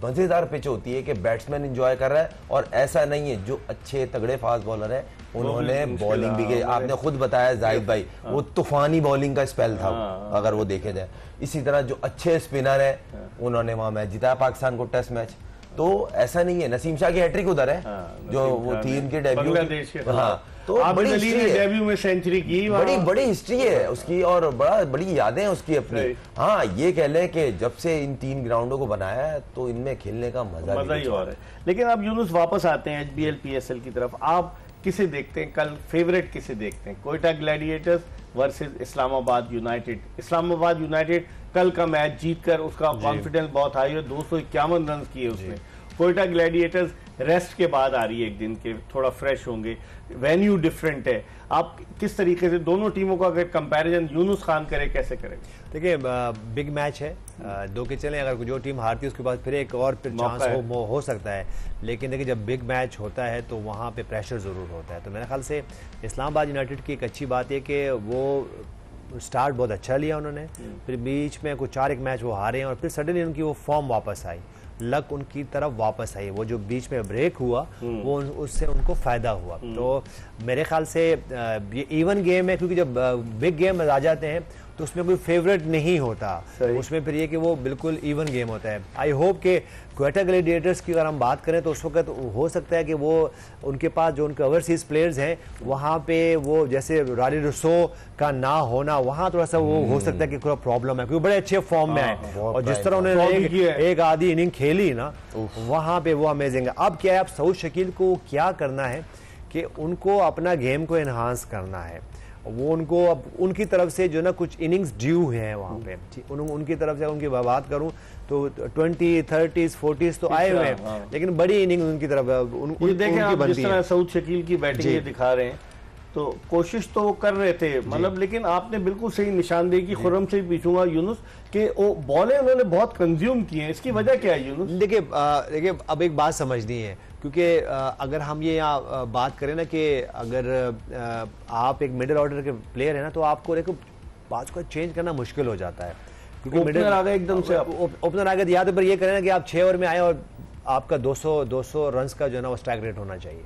[SPEAKER 3] मजेदार पिच होती है कि बैट्समैन एंजॉय कर रहा है, और ऐसा नहीं है जो अच्छे तगड़े फास्ट बॉलर है उन्होंने बॉलिंग भी की। आपने खुद बताया जाहिद भाई, वो तूफानी बॉलिंग का स्पेल था, अगर वो देखे जाए। इसी तरह जो अच्छे स्पिनर है उन्होंने वहां मैच जिताया पाकिस्तान को टेस्ट मैच। तो ऐसा नहीं है, नसीम शाह की हैट्रिक उधर है, जो वो थी इनके डेब्यू, हाँ, तो बड़ी
[SPEAKER 1] डेब्यू में सेंचुरी की,
[SPEAKER 3] बड़ी हिस्ट्री है उसकी, और बड़ी यादें हैं उसकी अपनी। हाँ, ये कह लें कि जब से इन 3 ग्राउंडों को बनाया है तो इनमें खेलने का मजा
[SPEAKER 1] ही और है। लेकिन अब यूनुस वापस आते हैं HBL PSL की तरफ, आप किसे देखते हैं कल, फेवरेट किसे देखते हैं? Quetta Gladiators versus Islamabad United. Islamabad United कल का मैच जीतकर उसका कॉन्फिडेंस बहुत हाई है, 251 रन किए उसने। कोयटा ग्लैडिएटर्स रेस्ट के बाद आ रही है, एक दिन के, थोड़ा फ्रेश होंगे, वेन्यू डिफरेंट है। आप किस तरीके से दोनों टीमों का अगर कंपैरिजन यूनुस खान करे, कैसे करेंगे?
[SPEAKER 2] देखिए बिग मैच है, 2 के चलें, अगर जो टीम हारती है उसके बाद फिर एक और चांस हो सकता है, लेकिन देखिए जब बिग मैच होता है तो वहाँ पे प्रेशर ज़रूर होता है। तो मेरे ख्याल से इस्लामाबाद यूनाइटेड की एक अच्छी बात है कि वो स्टार्ट बहुत अच्छा लिया उन्होंने, फिर बीच में कुछ 4 मैच वो हारे हैं, और फिर सडनली उनकी वो फॉर्म वापस आई, लक उनकी तरफ वापस आई, वो जो बीच में ब्रेक हुआ वो उससे उनको फायदा हुआ। तो मेरे ख्याल से ये इवन गेम है, क्योंकि जब बिग गेम आ जाते हैं तो उसमें कोई फेवरेट नहीं होता, उसमें फिर ये कि वो बिल्कुल इवन गेम होता है। आई होप कि क्वेटा ग्लैडिएटर्स की अगर हम बात करें तो उस वक्त हो सकता है कि वो उनके पास जो उनके ओवरसीज प्लेयर्स हैं वहाँ पे वो जैसे राली रुसो का ना होना, वहाँ थोड़ा सा वो हो सकता है कि थोड़ा प्रॉब्लम है, क्योंकि बड़े अच्छे फॉर्म में आए, और जिस तरह उन्होंने एक आधी इनिंग खेली ना वहाँ पे वो अमेजिंग है। अब क्या है, अब सऊद शकील को क्या करना है कि उनको अपना गेम को एनहांस करना है, वो उनको अब उनकी तरफ से जो ना कुछ इनिंग्स ड्यू हैं वहाँ पे, उनकी तरफ से उनकी बात करूँ तो 20, 30, 40 तो आए हुए हैं, लेकिन बड़ी इनिंग उनकी तरफ
[SPEAKER 1] देखें आप जिस तरह सऊद शकील की बैटिंग ये दिखा रहे हैं, तो कोशिश तो वो कर रहे थे, मतलब, लेकिन आपने बिल्कुल सही निशानदेही की। खुर्रम से ही पूछूंगा यूनुस कि वो बॉलें उन्होंने बहुत कंज्यूम की हैं, इसकी वजह क्या है यूनुस?
[SPEAKER 2] देखिए अब एक बात समझनी है, क्योंकि अगर हम ये यहाँ बात करें ना कि अगर आप एक मिडिल ऑर्डर के प्लेयर है ना, तो आपको देखो बात को चेंज करना मुश्किल हो जाता है, क्योंकि
[SPEAKER 1] ओपनर आ गए एकदम से,
[SPEAKER 2] ओपनर आ गए, या तो फिर ये करें ना कि आप 6 ओवर में आए और आपका 200 रन्स का जो है ना वो स्ट्राइक रेट होना चाहिए,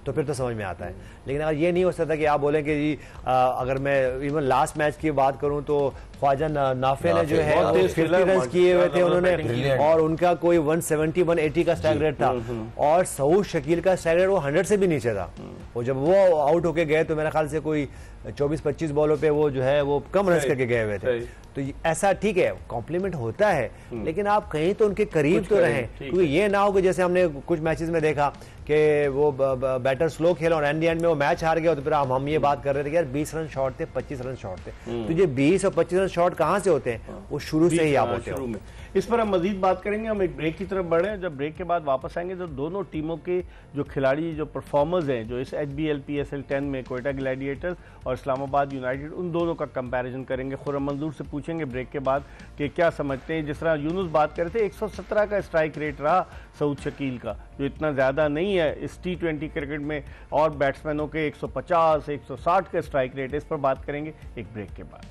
[SPEAKER 2] तो फिर तो समझ में आता है। लेकिन अगर ये नहीं हो सकता कि आप बोलें कि जी अगर मैं इवन लास्ट मैच की बात करूं तो ख्वाजा नाफे ने जो है 50 रन किए हुए थे उन्होंने, और उनका कोई 170 180 का स्ट्राइक रेट था, और सऊद शकील का स्ट्राइक रेट वो 100 से भी नीचे था। और जब वो आउट होके गए तो मेरे ख्याल से कोई 24-25 बॉलों पे वो जो है वो कम रन करके गए हुए थे। तो ऐसा ठीक है, कॉम्प्लीमेंट होता है, लेकिन आप कहीं तो उनके करीब तो रहें, क्योंकि ये ना हो कि जैसे हमने कुछ मैचेस में देखा कि वो बैटर स्लो खेला और एंड में वो मैच हार गया, तो फिर हम ये बात कर रहे थे कि यार 20 रन शॉर्ट थे, 25 रन शॉर्ट थे। तो ये 20 और 25 रन शॉर्ट कहाँ से होते हैं? वो शुरू से ही आप होते हैं।
[SPEAKER 1] इस पर हम मजीद बात करेंगे। हम एक ब्रेक की तरफ बढ़े, जब ब्रेक के बाद वापस आएंगे तो दोनों टीमों के जो खिलाड़ी, जो परफॉर्मर्स हैं, जो इस HBL PSL 10 में कोयटा ग्लैडिएटर्स और इस्लामाबाद यूनाइटेड, उन दोनों का कंपैरिजन करेंगे। खुर्रम मंजूर से पूछेंगे ब्रेक के बाद कि क्या समझते हैं। जिस तरह यूनुस बात कर रहे थे, 117 का स्ट्राइक रेट रहा सऊद शकील का, जो इतना ज़्यादा नहीं है इस T20 क्रिकेट में, और बैट्समैनों के 150 160 का स्ट्राइक रेट है। इस पर बात करेंगे एक ब्रेक के बाद।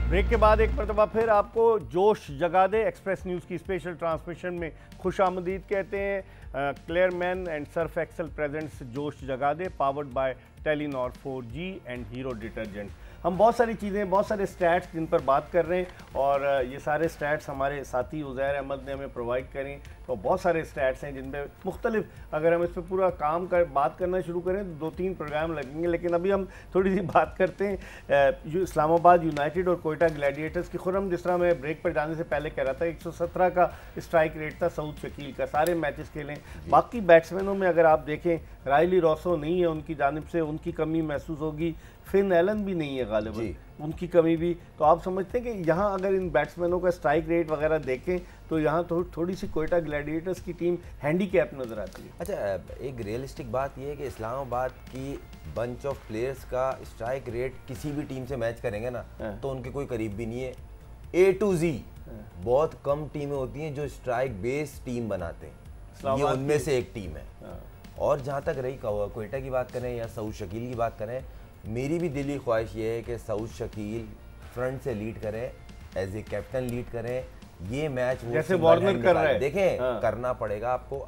[SPEAKER 1] ब्रेक के बाद एक मरतबा फिर आपको जोश जगा दे एक्सप्रेस न्यूज़ की स्पेशल ट्रांसमिशन में खुश आमदीद कहते हैं। Clearman and Surf Excel presents जोश जगा दे, powered by Telenor 4G and Hero detergent. हम बहुत सारी चीज़ें, बहुत सारे स्टैट्स जिन पर बात कर रहे हैं, और ये सारे स्टैट्स हमारे साथी उज़ैर अहमद ने हमें प्रोवाइड करें। तो बहुत सारे स्टैट्स हैं जिन पर मुख्तलिफ, अगर हम इस पर पूरा बात करना शुरू करें तो 2-3 प्रोग्राम लगेंगे। लेकिन अभी हम थोड़ी सी बात करते हैं जो इस्लामाबाद यूनाइटेड और कोयटा ग्लैडिएटर्स की। खुर्रम, जिस तरह मैं ब्रेक पर जाने से पहले कह रहा था, 117 का स्ट्राइक रेट था सऊद शकील का, सारे मैचेस खेलें। बाकी बैट्समैनों में अगर आप देखें, रायली रॉसो नहीं है उनकी जानिब से, उनकी कमी महसूस होगी। फिन एलन भी नहीं है गालिबन, उनकी कमी भी। तो आप समझते हैं कि यहाँ अगर इन बैट्समैनों का स्ट्राइक रेट वगैरह देखें तो यहाँ तो थोड़ी सी कोयटा ग्लैडिएटर्स की टीम हैंडीकैप नजर आती है।
[SPEAKER 3] अच्छा, एक रियलिस्टिक बात यह है कि इस्लामाबाद की बंच ऑफ प्लेयर्स का स्ट्राइक रेट किसी भी टीम से मैच करेंगे ना तो उनके कोई करीब भी नहीं है। A to Z बहुत कम टीमें होती हैं जो स्ट्राइक बेस टीम बनाते हैं, ये उनमें से एक टीम है। और जहाँ तक रही कोयटा की बात करें या सऊद शकील की बात करें, मेरी भी दिली ख्वाहिश ये है कि सऊद शकील फ्रंट से लीड करें, एज ए कैप्टन लीड करें। ये मैच
[SPEAKER 1] जैसे वार्नर कर रहा है,
[SPEAKER 3] देखें करना पड़ेगा आपको।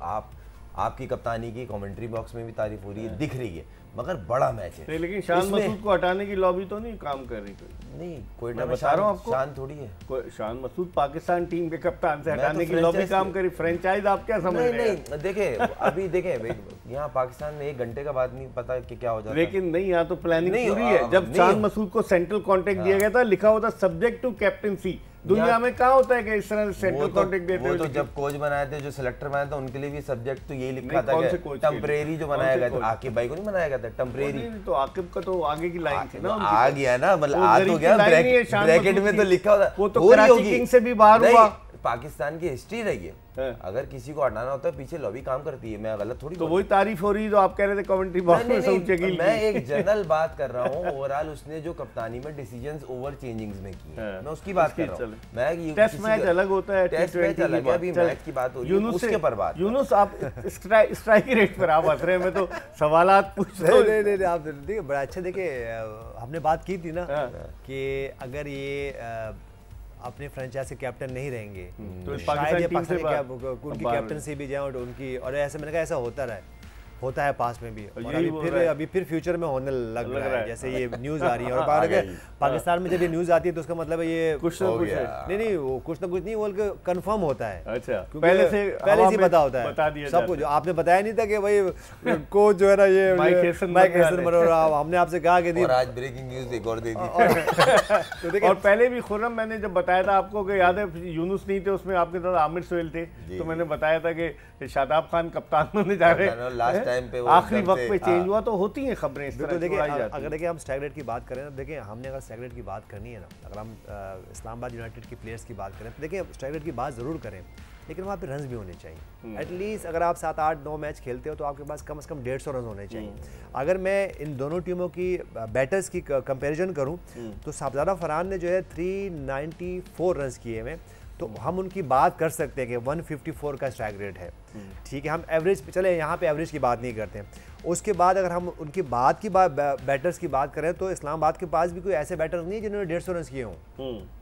[SPEAKER 3] आपकी कप्तानी की कमेंट्री बॉक्स में भी तारीफ हो रही है, दिख रही है, मगर बड़ा मैच है।
[SPEAKER 1] लेकिन शान मसूद को हटाने की लॉबी तो नहीं काम कर रही कोई?
[SPEAKER 3] नहीं, कोयटा में शान थोड़ी है।
[SPEAKER 1] शान मसूद पाकिस्तान टीम के कप्तान से हटाने की लॉबी काम करी। फ्रेंचाइज आप क्या समझ रहे हैं?
[SPEAKER 3] नहीं, देखें अभी देखें यहाँ पाकिस्तान में 1 घंटे का बाद नहीं पता कि क्या हो जाता है।
[SPEAKER 1] लेकिन नहीं, यहाँ तो प्लानिंग पूरी है। जब शान मसूद को सेंट्रल कॉन्ट्रैक्ट दिया गया था, लिखा होता सब्जेक्ट टू कैप्टनसी। दुनिया में कहाँ होता है कि इस तरह सेंट्रल कॉन्ट्रैक्ट देते हैं?
[SPEAKER 3] तो जब कोच बनाए थे, जो सिलेक्टर बनाए थे, उनके लिए भी सब्जेक्ट तो यही लिखा था कि टेम्परेरी जो बनाया गया था। आकिब भाई को नहीं बनाया गया था टेम्परेरी?
[SPEAKER 1] तो आकिब का तो आगे की लाइन थी ना,
[SPEAKER 3] आ गया ना, मतलब आ तो गया, ब्रैकेट में तो लिखा होता।
[SPEAKER 1] वो तो कराची किंग्स से भी बाहर हुआ।
[SPEAKER 3] पाकिस्तान की हिस्ट्री रही है, अगर किसी को हटाना होता है पीछे लॉबी काम करती है। मैं गलत थोड़ी,
[SPEAKER 1] तो वही तारीफ हो रही है जो आप कह रहे थे कमेंट्री बॉक्स में सऊद शकील।
[SPEAKER 3] मैं एक जनरल बात कर रहा हूँ, ओवरऑल उसने जो कप्तानी में डिसीजंस ओवर चेंजिंग्स में की, मैं उसकी बात कर रहा हूँ। मैं
[SPEAKER 1] टेस्ट मैच अलग होता है,
[SPEAKER 3] टेस्ट मैच अलग है, अभी मैच की बात हो रही है, उसके पर बात।
[SPEAKER 1] यूनुस, आप स्ट्राइक रेट पर आप हंस रहे हैं, मैं तो सवालात पूछ रहा हूं।
[SPEAKER 2] नहीं, आप देखिए बड़ा अच्छा। देखिए हमने बात की थी ना कि अगर ये अपने फ्रेंचाइज के कैप्टन नहीं रहेंगे तो शायद ये पाकिस्तान उनकी कैप्टनसी भी जाए और उनकी, और ऐसे मैंने कहा ऐसा होता है पास में भी, और अभी फिर फ्यूचर में होने लग रहा है। जैसे ये न्यूज आ रही है, और पाकिस्तान में जब ये न्यूज आती है तो उसका मतलब है ये
[SPEAKER 1] कुछ ना कुछ
[SPEAKER 2] नहीं, वो कुछ ना कुछ नहीं, वो कंफर्म होता है।
[SPEAKER 1] अच्छा,
[SPEAKER 2] पहले से पता होता है सब कुछ। आपने बताया नहीं था कि भाई कोच जो है ना ये माइक हेसन, हमने आपसे कहा कि
[SPEAKER 3] आज ब्रेकिंग न्यूज एक और दे दी।
[SPEAKER 1] और पहले भी खुर्रम, मैंने जब बताया था आपको कि याद है यूनुस नहीं थे उसमें, आपके साथ आमिर सोहेल थे, तो मैंने बताया था कि शादाब खान कप्तान होने जा रहे, आखिरी वक्त पे चेंज हुआ। तो होती हैं खबरें इस तरह।
[SPEAKER 2] देखिए अगर देखिए हम स्ट्राइक रेट की बात करें ना, देखिए हमने अगर स्ट्राइक रेट की बात करनी है ना, अगर हम इस्लामाबाद यूनाइटेड की प्लेयर्स की बात करें तो देखिए स्ट्राइक रेट की बात ज़रूर करें, लेकिन वहाँ पे रन भी होने चाहिए। एटलीस्ट अगर आप 7-8-9 मैच खेलते हो तो आपके पास कम से कम 150 रन होने चाहिए। अगर मैं इन दोनों टीमों की बैटर्स की कंपैरिजन करूं तो साबजादा फरहान ने जो है 394 रन किए हैं, तो हम उनकी बात कर सकते हैं कि 154 का स्ट्राइक रेट है। ठीक है, हम एवरेज पे चले, यहाँ पे एवरेज की बात नहीं करते हैं। उसके बाद अगर हम उनकी बैटर्स की बात करें तो इस्लामाबाद के पास भी कोई ऐसे बैटर नहीं जिन्होंने 150 रन किए हों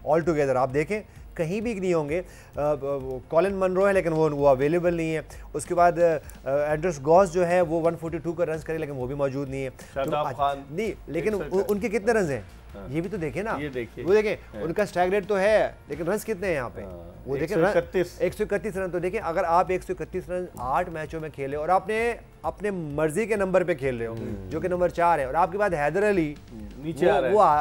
[SPEAKER 2] ऑल टुगेदर। आप देखें कहीं भी नहीं होंगे। कॉलिन मनरो है लेकिन वो अवेलेबल नहीं है। उसके बाद एंड्रस गॉस जो है वो 142 का रन करे लेकिन वो भी मौजूद नहीं है।
[SPEAKER 1] शादाब खान
[SPEAKER 2] नहीं, लेकिन उनके कितने रन हैं ये भी तो देखें ना।
[SPEAKER 1] ये देखिए,
[SPEAKER 2] वो देखें उनका स्ट्राइक रेट तो है लेकिन रन कितने हैं यहाँ पे, वो देखें 131 रन। तो देखें अगर आप 131 रन 8 मैचों में खेले और आपने अपने मर्जी के नंबर पे खेल रहे हो जो कि नंबर 4 है, और आपके बाद हैदर अली नीचे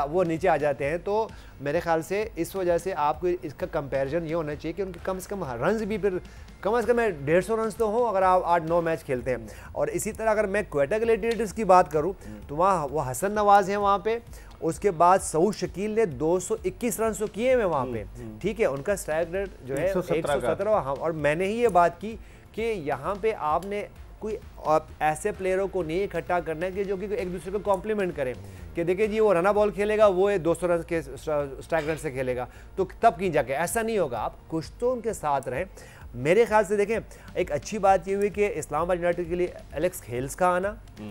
[SPEAKER 2] वो नीचे आ जाते हैं, तो मेरे ख्याल से इस वजह से आपको इसका कंपैरिजन ये होना चाहिए कि उनके कम से कम रन भी फिर कम से कम 150 रन तो हो अगर आप 8-9 मैच खेलते हैं। और इसी तरह अगर मैं क्वेटा ग्लैडिएटर्स की बात करूं तो वहाँ वो हसन नवाज हैं वहाँ पे। उसके बाद सऊद शकील ने 221 रन तो किए हुए वहाँ पे। ठीक है, उनका स्ट्राइक रेट जो है 117। और मैंने ही ये बात की कि यहाँ पे आपने कोई ऐसे प्लेयरों को नहीं इकट्ठा करना है कि जो कि एक दूसरे को कॉम्प्लीमेंट करें कि देखिए जी वो रना बॉल खेलेगा, वो 200 रन के स्ट्राइक रेट से खेलेगा, तो तब कहीं जाके ऐसा नहीं होगा। आप कुछ तो उनके साथ रहें। मेरे ख्याल से देखें एक अच्छी बात ये हुई कि इस्लामाबाद यूनाइटेड के लिए एलेक्स हेल्स का आना,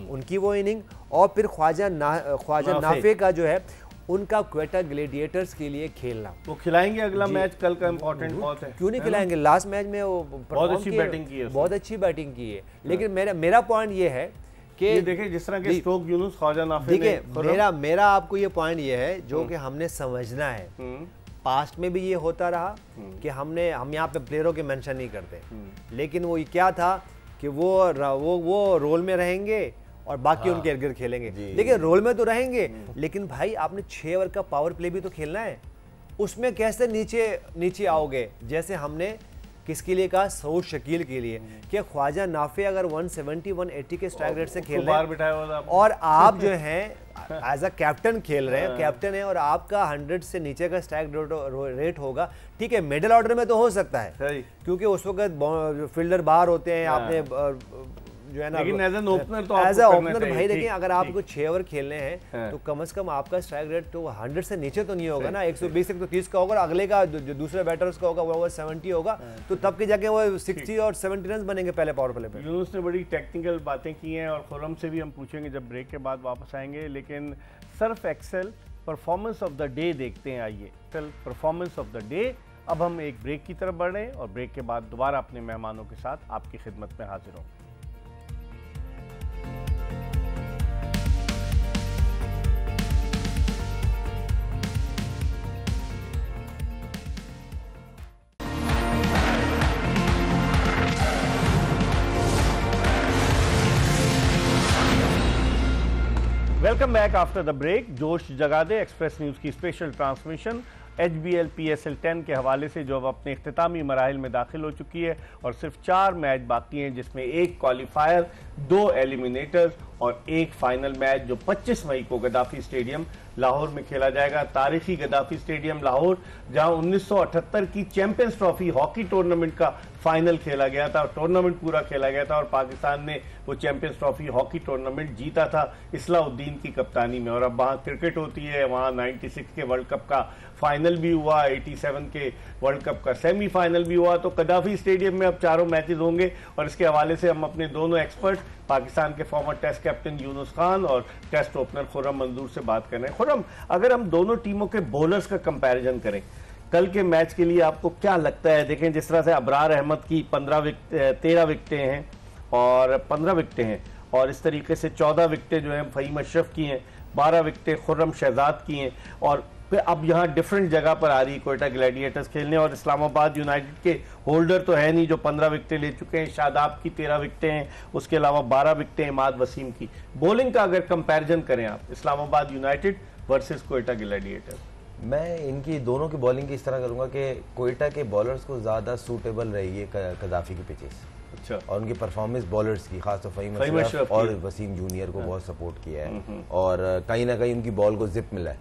[SPEAKER 2] उनकी वो इनिंग, और फिर ख्वाजा नाफे का जो है उनका क्वेटा ग्लैडिएटर्स के लिए खेलना।
[SPEAKER 1] वो खिलाएंगे अगला मैच, कल का इंपॉर्टेंट बहुत है।
[SPEAKER 2] क्यों नहीं खिलाएंगे? लास्ट मैच में वो
[SPEAKER 1] बहुत अच्छी बैटिंग की है,
[SPEAKER 2] बहुत अच्छी बैटिंग की है। लेकिन मेरा पॉइंट ये है कि
[SPEAKER 1] देखिए जिस तरह के स्ट्रोक यूनुस ख्वाजा नाफे,
[SPEAKER 2] देखिए मेरा आपको ये पॉइंट ये है जो कि हमने समझना है। पास्ट में भी ये होता रहा कि हम यहाँ पे प्लेयरों के मेंशन नहीं करते, लेकिन वो क्या था कि वो रोल में रहेंगे और बाकी उनके इर्द गिर्द खेलेंगे। देखिए रोल में तो रहेंगे लेकिन भाई आपने 6 ओवर का पावर प्ले भी तो खेलना है। उसमें कैसे नीचे आओगे? जैसे हमने किसके लिए कहा? सऊद शकील के लिए कि ख्वाजा नाफे अगर 170-180 के स्ट्राइक रेट से खेल रहे हैं और आप जो हैं एज अ कैप्टन खेल रहे हैं, कैप्टन है और आपका 100 से नीचे का स्ट्राइक रेट होगा, ठीक है मिडिल ऑर्डर में तो हो सकता है क्योंकि उस वक्त फील्डर बाहर होते हैं, आपने जो है ना, लेकिन एज ए ओपनर भाई देखिए अगर आपको 6 ओवर खेलने हैं तो कम से कम आपका स्ट्राइक रेट तो 100 से नीचे तो नहीं होगा ना। 120-130 का होगा, अगले का जो दूसरे बैटर्स का होगा वो ओवर 70 होगा, तो तब के जाके वो 60 और 70 रन बनेंगे पहले पावर प्ले पे।
[SPEAKER 1] यूनुस ने बड़ी टेक्निकल बातें की हैं और खुर्रम से भी हम पूछेंगे जब ब्रेक के बाद वापस आएंगे। लेकिन Surf Excel performance of the day देखते हैं। आइए परफॉर्मेंस ऑफ द डे। अब हम एक ब्रेक की तरफ बढ़ रहे हैं और ब्रेक के बाद दोबारा अपने मेहमानों के साथ आपकी खिदमत में हाजिर होंगे। Welcome back after the break. जोश जगा दे एक्सप्रेस न्यूज़ की स्पेशल ट्रांसमिशन HBL PSL 10 के हवाले से जो अब अपने इख्तितामी मराहिल में दाखिल हो चुकी है और सिर्फ 4 मैच बाकी हैं, जिसमें 1 क्वालिफायर, 2 एलिमिनेटर्स और 1 फाइनल मैच जो 25 मई को गद्दाफी स्टेडियम लाहौर में खेला जाएगा। तारीखी गद्दाफी स्टेडियम लाहौर जहां 1978 की चैंपियंस ट्रॉफी हॉकी टूर्नामेंट का फाइनल खेला गया था और टूर्नामेंट पूरा खेला गया था और पाकिस्तान ने वो चैंपियंस ट्रॉफी हॉकी टूर्नामेंट जीता था इस्लाउद्दीन की कप्तानी में। और अब वहां क्रिकेट होती है, वहां 96 के वर्ल्ड कप का फाइनल भी हुआ, 87 के वर्ल्ड कप का सेमीफाइनल भी हुआ। तो गद्दाफी स्टेडियम में अब 4 मैचेस होंगे और इसके हवाले से हम अपने दोनों एक्सपर्ट पाकिस्तान के former test captain Younis Khan और टेस्ट ओपनर खुर्रम मंजूर से बात कर रहे हैं। खुर्रम, अगर हम दोनों टीमों के बॉलर्स का कंपैरिजन करें कल के मैच के लिए, आपको क्या लगता है? देखें जिस तरह से अबरार अहमद की 13 विकेटें हैं और 15 विकेटें हैं और इस तरीके से 14 विकेटें जो हैं फ़हीम अशरफ की हैं, 12 विकेटें खुर्रम शहजाद की हैं और फिर अब यहाँ डिफरेंट जगह पर आ रही है क्वेटा ग्लैडिएटर्स खेलने। और इस्लामाबाद यूनाइटेड के होल्डर तो है नहीं जो 15 विकेटें ले चुके हैं, शादाब की 13 विकेटें हैं, उसके अलावा 12 विकेटें इमाद वसीम की। बॉलिंग का अगर कंपैरिजन करें आप Islamabad United versus Quetta Gladiators,
[SPEAKER 3] मैं इनकी दोनों की बॉलिंग की इस तरह करूंगा कि क्वेटा के बॉलर्स को ज़्यादा सूटेबल रही है गद्दाफी की पिचेस। अच्छा। और उनकी परफॉर्मेंस बॉलर्स की खासतौर फ़हीम अशरफ और वसीम जूनियर को बहुत सपोर्ट किया है और कहीं ना कहीं उनकी बॉल को जिप मिला है।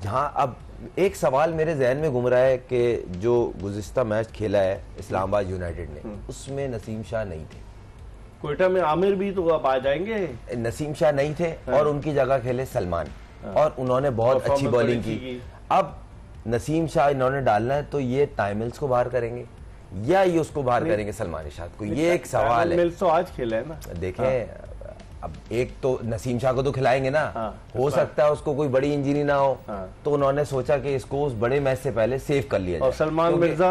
[SPEAKER 3] जहां अब एक सवाल मेरे जहन में घूम रहा है कि जो गुज़िश्ता मैच खेला है इस्लामाबाद यूनाइटेड ने, उसमें नसीम शाह नहीं थे।
[SPEAKER 1] क्वेटा में आमिर भी तो अब आ जाएंगे।
[SPEAKER 3] नसीम शाह नहीं थे और उनकी जगह खेले सलमान, और उन्होंने बहुत अच्छी बॉलिंग की। अब नसीम शाह इन्होंने डालना है तो ये टाइमल्स को बाहर करेंगे या ये उसको बाहर करेंगे सलमान इरशाद को, ये एक सवाल है।
[SPEAKER 1] तो आज खेला है ना,
[SPEAKER 3] देखें अब एक तो नसीम शाह को तो खिलाएंगे ना, हो सकता है उसको कोई बड़ी इंजरी ना हो, तो उन्होंने सोचा कि इसको उस बड़े मैच से पहले सेव कर लिया जाए।
[SPEAKER 1] और सलमान मिर्जा,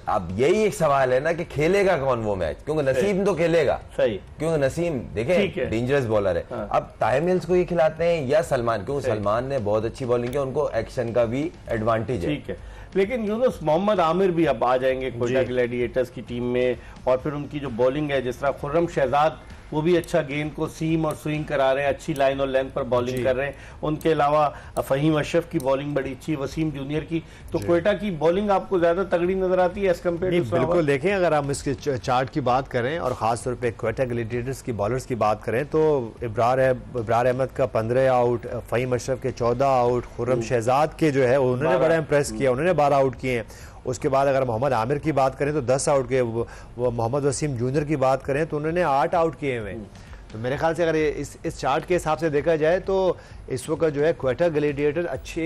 [SPEAKER 3] अब यही एक सवाल है ना कि खेलेगा कौन वो मैच, क्योंकि नसीम तो खेलेगा
[SPEAKER 1] सही,
[SPEAKER 3] क्योंकि नसीम देखें डेंजरस बॉलर है। अब ताहिर को ही खिलाते हैं या सलमान, क्योंकि सलमान ने बहुत अच्छी बॉलिंग की, उनको एक्शन का भी एडवांटेज है।
[SPEAKER 1] ठीक है, लेकिन यूनुस मोहम्मद आमिर भी अब आ जाएंगे क्वेटा ग्लैडिएटर्स की टीम में, और फिर उनकी जो बॉलिंग है, जिस तरह खुर्रम शहजाद वो भी अच्छा गेंद को सीम और स्विंग करा रहे हैं, अच्छी लाइन और लेंथ पर बॉलिंग कर रहे हैं। उनके अलावा फहीम अशरफ की बॉलिंग बड़ी अच्छी, वसीम जूनियर की, तो क्वेटा की बॉलिंग आपको ज्यादा तगड़ी नजर आती है एज कम्पेयर टू?
[SPEAKER 2] बिल्कुल, देखें अगर हम इसके चार्ट की बात करें और खासतौर पे क्वेटा ग्लैडिएटर्स की बॉलर्स की बात करें तो इब्रार अहमद का 15 आउट, फहीम अशरफ के 14 आउट, खुर्रम शहजाद के जो है उन्होंने बड़ा इंप्रेस किया, उन्होंने 12 आउट किए हैं। उसके बाद अगर मोहम्मद आमिर की बात करें तो 10 आउट किए, वो मोहम्मद वसीम जूनियर की बात करें तो उन्होंने 8 आउट किए हुए। तो मेरे ख्याल से अगर इस चार्ट के हिसाब से देखा जाए तो इस वक्त जो है क्वेटा ग्लैडिएटर अच्छी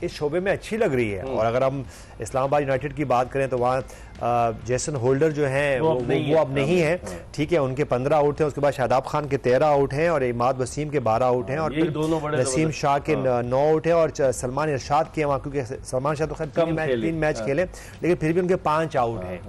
[SPEAKER 2] इस शोबे में अच्छी लग रही है। और अगर हम इस्लामाबाद यूनाइटेड की बात करें तो वहाँ जेसन होल्डर जो हैं वो अब नहीं है, ठीक है, उनके 15 आउट थे। उसके बाद शादाब खान के 13 आउट हैं और इमाद वसीम के 12 आउट हैं, और नसीम शाह के 9 आउट हैं, और सलमान इरशाद के वहाँ, क्योंकि सलमान शाह तो खैर 3 मैच खेले लेकिन फिर भी उनके 5 आउट हैं।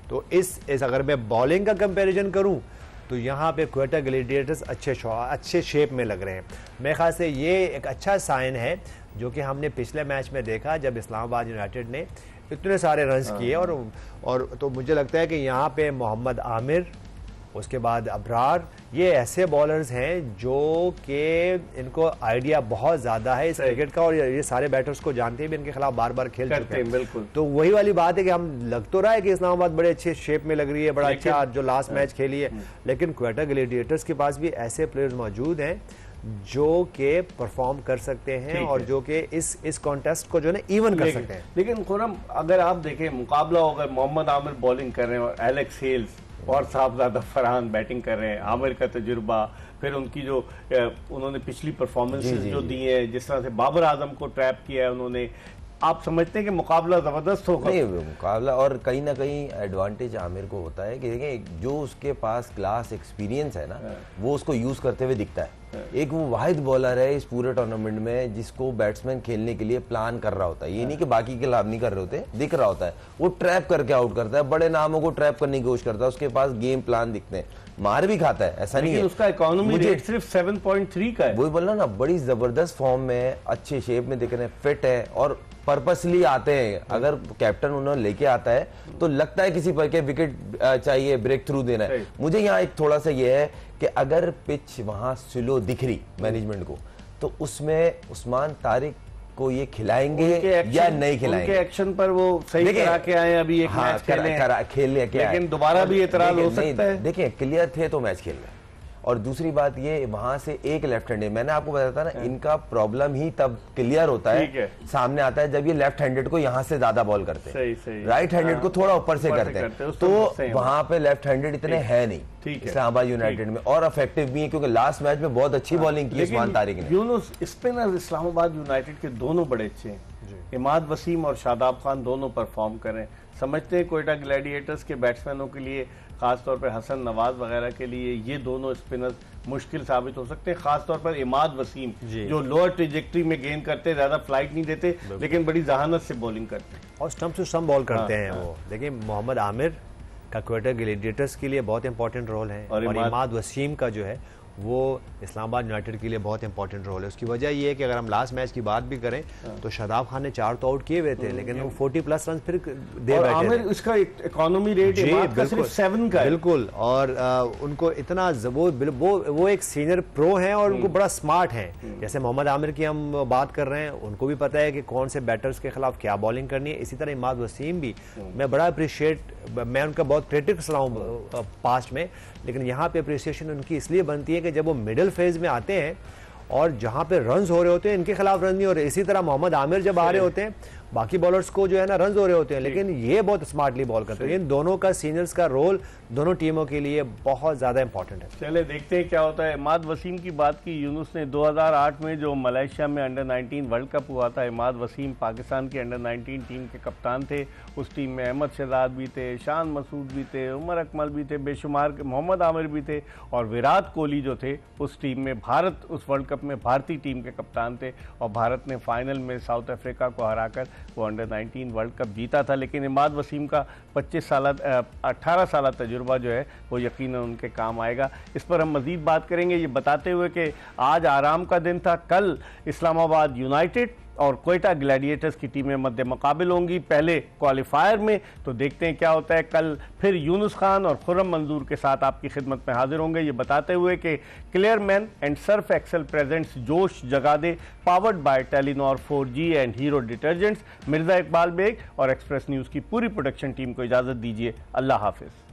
[SPEAKER 2] तो इस अगर मैं बॉलिंग का कंपेरिजन करूँ तो यहाँ पे क्वेटा ग्लैडिएटर्स अच्छे शेप में लग रहे हैं। मेरे ख्याल से ये एक अच्छा साइन है जो कि हमने पिछले मैच में देखा जब इस्लामाबाद यूनाइटेड ने इतने सारे रन्स किए। और तो मुझे लगता है कि यहाँ पे मोहम्मद आमिर, उसके बाद अबरार, ये ऐसे बॉलर्स हैं जो कि इनको आइडिया बहुत ज़्यादा है इस क्रिकेट का, और ये सारे बैटर्स को जानते हैं भी, इनके खिलाफ बार बार खेल चुके हैं।
[SPEAKER 1] बिल्कुल,
[SPEAKER 2] तो वही वाली बात है कि हम लग तो रहा है कि इस्लामाबाद बड़े अच्छे शेप में लग रही है, बड़ा अच्छा जो लास्ट मैच खेली है, लेकिन क्वेटा ग्लैडिएटर्स के पास भी ऐसे प्लेयर्स मौजूद हैं जो कि परफॉर्म कर सकते हैं और जो कि इस कॉन्टेस्ट को जो है इवन कर सकते हैं।
[SPEAKER 1] लेकिन खुर्रम, अगर आप देखें मुकाबला होगा, मोहम्मद आमिर बॉलिंग कर रहे हैं और एलेक्स हेल्स और साहबजादा फरहान बैटिंग कर रहे हैं, आमिर का तजुर्बा, फिर उनकी जो उन्होंने पिछली परफॉर्मेंसेस जो दी है, जिस तरह से बाबर आजम को ट्रैप किया है उन्होंने, आप समझते हैं कि मुकाबला जबरदस्त होगा?
[SPEAKER 3] नहीं, मुकाबला, और कहीं ना कहीं एडवांटेज आमिर को होता है कि देखें जो उसके पास क्लास एक्सपीरियंस है ना, वो उसको यूज करते हुए दिखता है। एक वो वाहिद बॉलर है इस पूरे टूर्नामेंट में जिसको बैट्समैन खेलने के लिए प्लान कर रहा होता है, ये नहीं कि बाकी के लाभ नहीं कर रहे होते, दिख रहा होता है, वो ट्रैप करके आउट करता है, बड़े नामों को ट्रैप करने की कोशिश करता है, उसके पास गेम प्लान दिखते हैं, मार भी खाता है, ऐसा नहीं है।
[SPEAKER 1] उसका इकोनॉमी रेट सिर्फ 7.3 का है।
[SPEAKER 3] वही बोल रहा ना, बड़ी जबरदस्त फॉर्म में, अच्छे शेप में दिख रहे हैं, फिट है और पर्पसली आते हैं। अगर कैप्टन उन्होंने लेके आता है तो लगता है किसी पर के विकेट चाहिए, ब्रेक थ्रू देना है। मुझे यहाँ एक थोड़ा सा ये है कि अगर पिच वहां स्लो दिख रही मैनेजमेंट को तो उसमें उस्मान तारिक को ये खिलाएंगे या नहीं खिलाएंगे?
[SPEAKER 1] उनके एक्शन पर वो सही करा के आए, अभी एक मैच
[SPEAKER 3] खेल लेके आए,
[SPEAKER 1] लेकिन दोबारा भी एतराज हो सकता है।
[SPEAKER 3] देखिए क्लियर थे तो मैच खेल रहे। और दूसरी बात ये, वहां से एक लेफ्ट हैंडेड, मैंने आपको बताया था ना, इनका प्रॉब्लम ही तब क्लियर होता है, सामने आता है जब ये लेफ्ट हैंडेड को यहां से ज्यादा बॉल करते हैं, राइट हैंडेड को थोड़ा ऊपर से करते हैं, तो वहां पे लेफ्ट हैंडेड इतने है नहीं इस्लामाबाद यूनाइटेड में, और इफेक्टिव भी है क्योंकि लास्ट मैच में बहुत अच्छी बॉलिंग की उस्मान तारिक ने।
[SPEAKER 1] यूनुस, स्पिनर इस्लामाबाद यूनाइटेड के दोनों बड़े अच्छे हैं, इमाद वसीम और शादाब खान दोनों परफॉर्म कर रहे हैं। समझते हैं कोयटा ग्लैडिएटर्स के बैट्समैनों के लिए, खासतौर पर हसन नवाज वगैरह के लिए, ये दोनों स्पिनर्स मुश्किल साबित हो सकते हैं, खासतौर पर इमाद वसीम जो लोअर ट्रेजेक्ट्री में गेंद करते, ज्यादा फ्लाइट नहीं देते लेकिन बड़ी जहानत से बॉलिंग करते हैं
[SPEAKER 2] और स्टंप टू स्टंप बॉल करते हैं वो। देखिए मोहम्मद आमिर का क्वेटा ग्लैडिएटर्स के लिए बहुत इंपॉर्टेंट रोल है, और इमाद वसीम का जो है वो इस्लामाबाद यूनाइटेड के लिए बहुत इंपॉर्टेंट रोल है। उसकी वजह ये है कि अगर हम लास्ट मैच की बात भी करें तो शादाब खान ने 4 तो आउट किए हुए थे, लेकिन वो 40+ रन फिर दे बैठे
[SPEAKER 1] आमिर, इसका इकोनॉमी रेट सिर्फ 7 का है।
[SPEAKER 2] बिल्कुल, और उनको इतना वो एक सीनियर प्रो हैं और उनको बड़ा स्मार्ट हैं। जैसे मोहम्मद आमिर की हम बात कर रहे हैं, उनको भी पता है कि कौन से बैटर्स के खिलाफ क्या बॉलिंग करनी है। इसी तरह इमाद वसीम भी, मैं बड़ा मैं उनका बहुत क्रिटिक्स रहा हूँ पास्ट में, लेकिन यहाँ पे अप्रिसिएशन उनकी इसलिए बनती है कि जब वो मिडिल फेज में आते हैं और जहां पे रन्स हो रहे होते हैं इनके खिलाफ रन नहीं हो रहे। इसी तरह मोहम्मद आमिर जब आ रहे होते हैं बाकी बॉलर्स को जो है ना रन हो रहे होते हैं, लेकिन ये बहुत स्मार्टली बॉल करते हैं। इन दोनों का सीनियर्स का रोल दोनों टीमों के लिए बहुत ज्यादा इंपॉर्टेंट है।
[SPEAKER 1] चले देखते हैं क्या होता है। इमाद वसीम की बात की यूनुस ने, 2008 में जो मलेशिया में अंडर 19 वर्ल्ड कप हुआ था, इमाद वसीम पाकिस्तान की अंडर 19 टीम के कप्तान थे। उस टीम में अहमद शहजाद भी थे, शान मसूद भी थे, उमर अकमल भी थे, बेशुमार मोहम्मद आमिर भी थे और विराट कोहली जो थे उस टीम में, भारत उस वर्ल्ड कप में भारतीय टीम के कप्तान थे और भारत ने फाइनल में साउथ अफ्रीका को हराकर वो अंडर 19 वर्ल्ड कप जीता था। लेकिन इमाद वसीम का 18 साल तजुर्बा जो है वो यकीनन उनके काम आएगा। इस पर हम मजीद बात करेंगे, ये बताते हुए कि आज आराम का दिन था। कल इस्लामाबाद यूनाइटेड और क्वेटा ग्लैडिएटर्स की टीमें मध्य मुकाबिल होंगी पहले क्वालिफायर में। तो देखते हैं क्या होता है। कल फिर यूनुस खान और खुर्रम मंजूर के साथ आपकी खिदमत में हाजिर होंगे, ये बताते हुए कि Clearman and Surf Excel presents जोश जगा दे, powered by Telenor 4G and Hero detergents. Mirza Iqbal Baig और एक्सप्रेस न्यूज़ की पूरी प्रोडक्शन टीम को इजाज़त दीजिए। अल्लाह हाफिज़।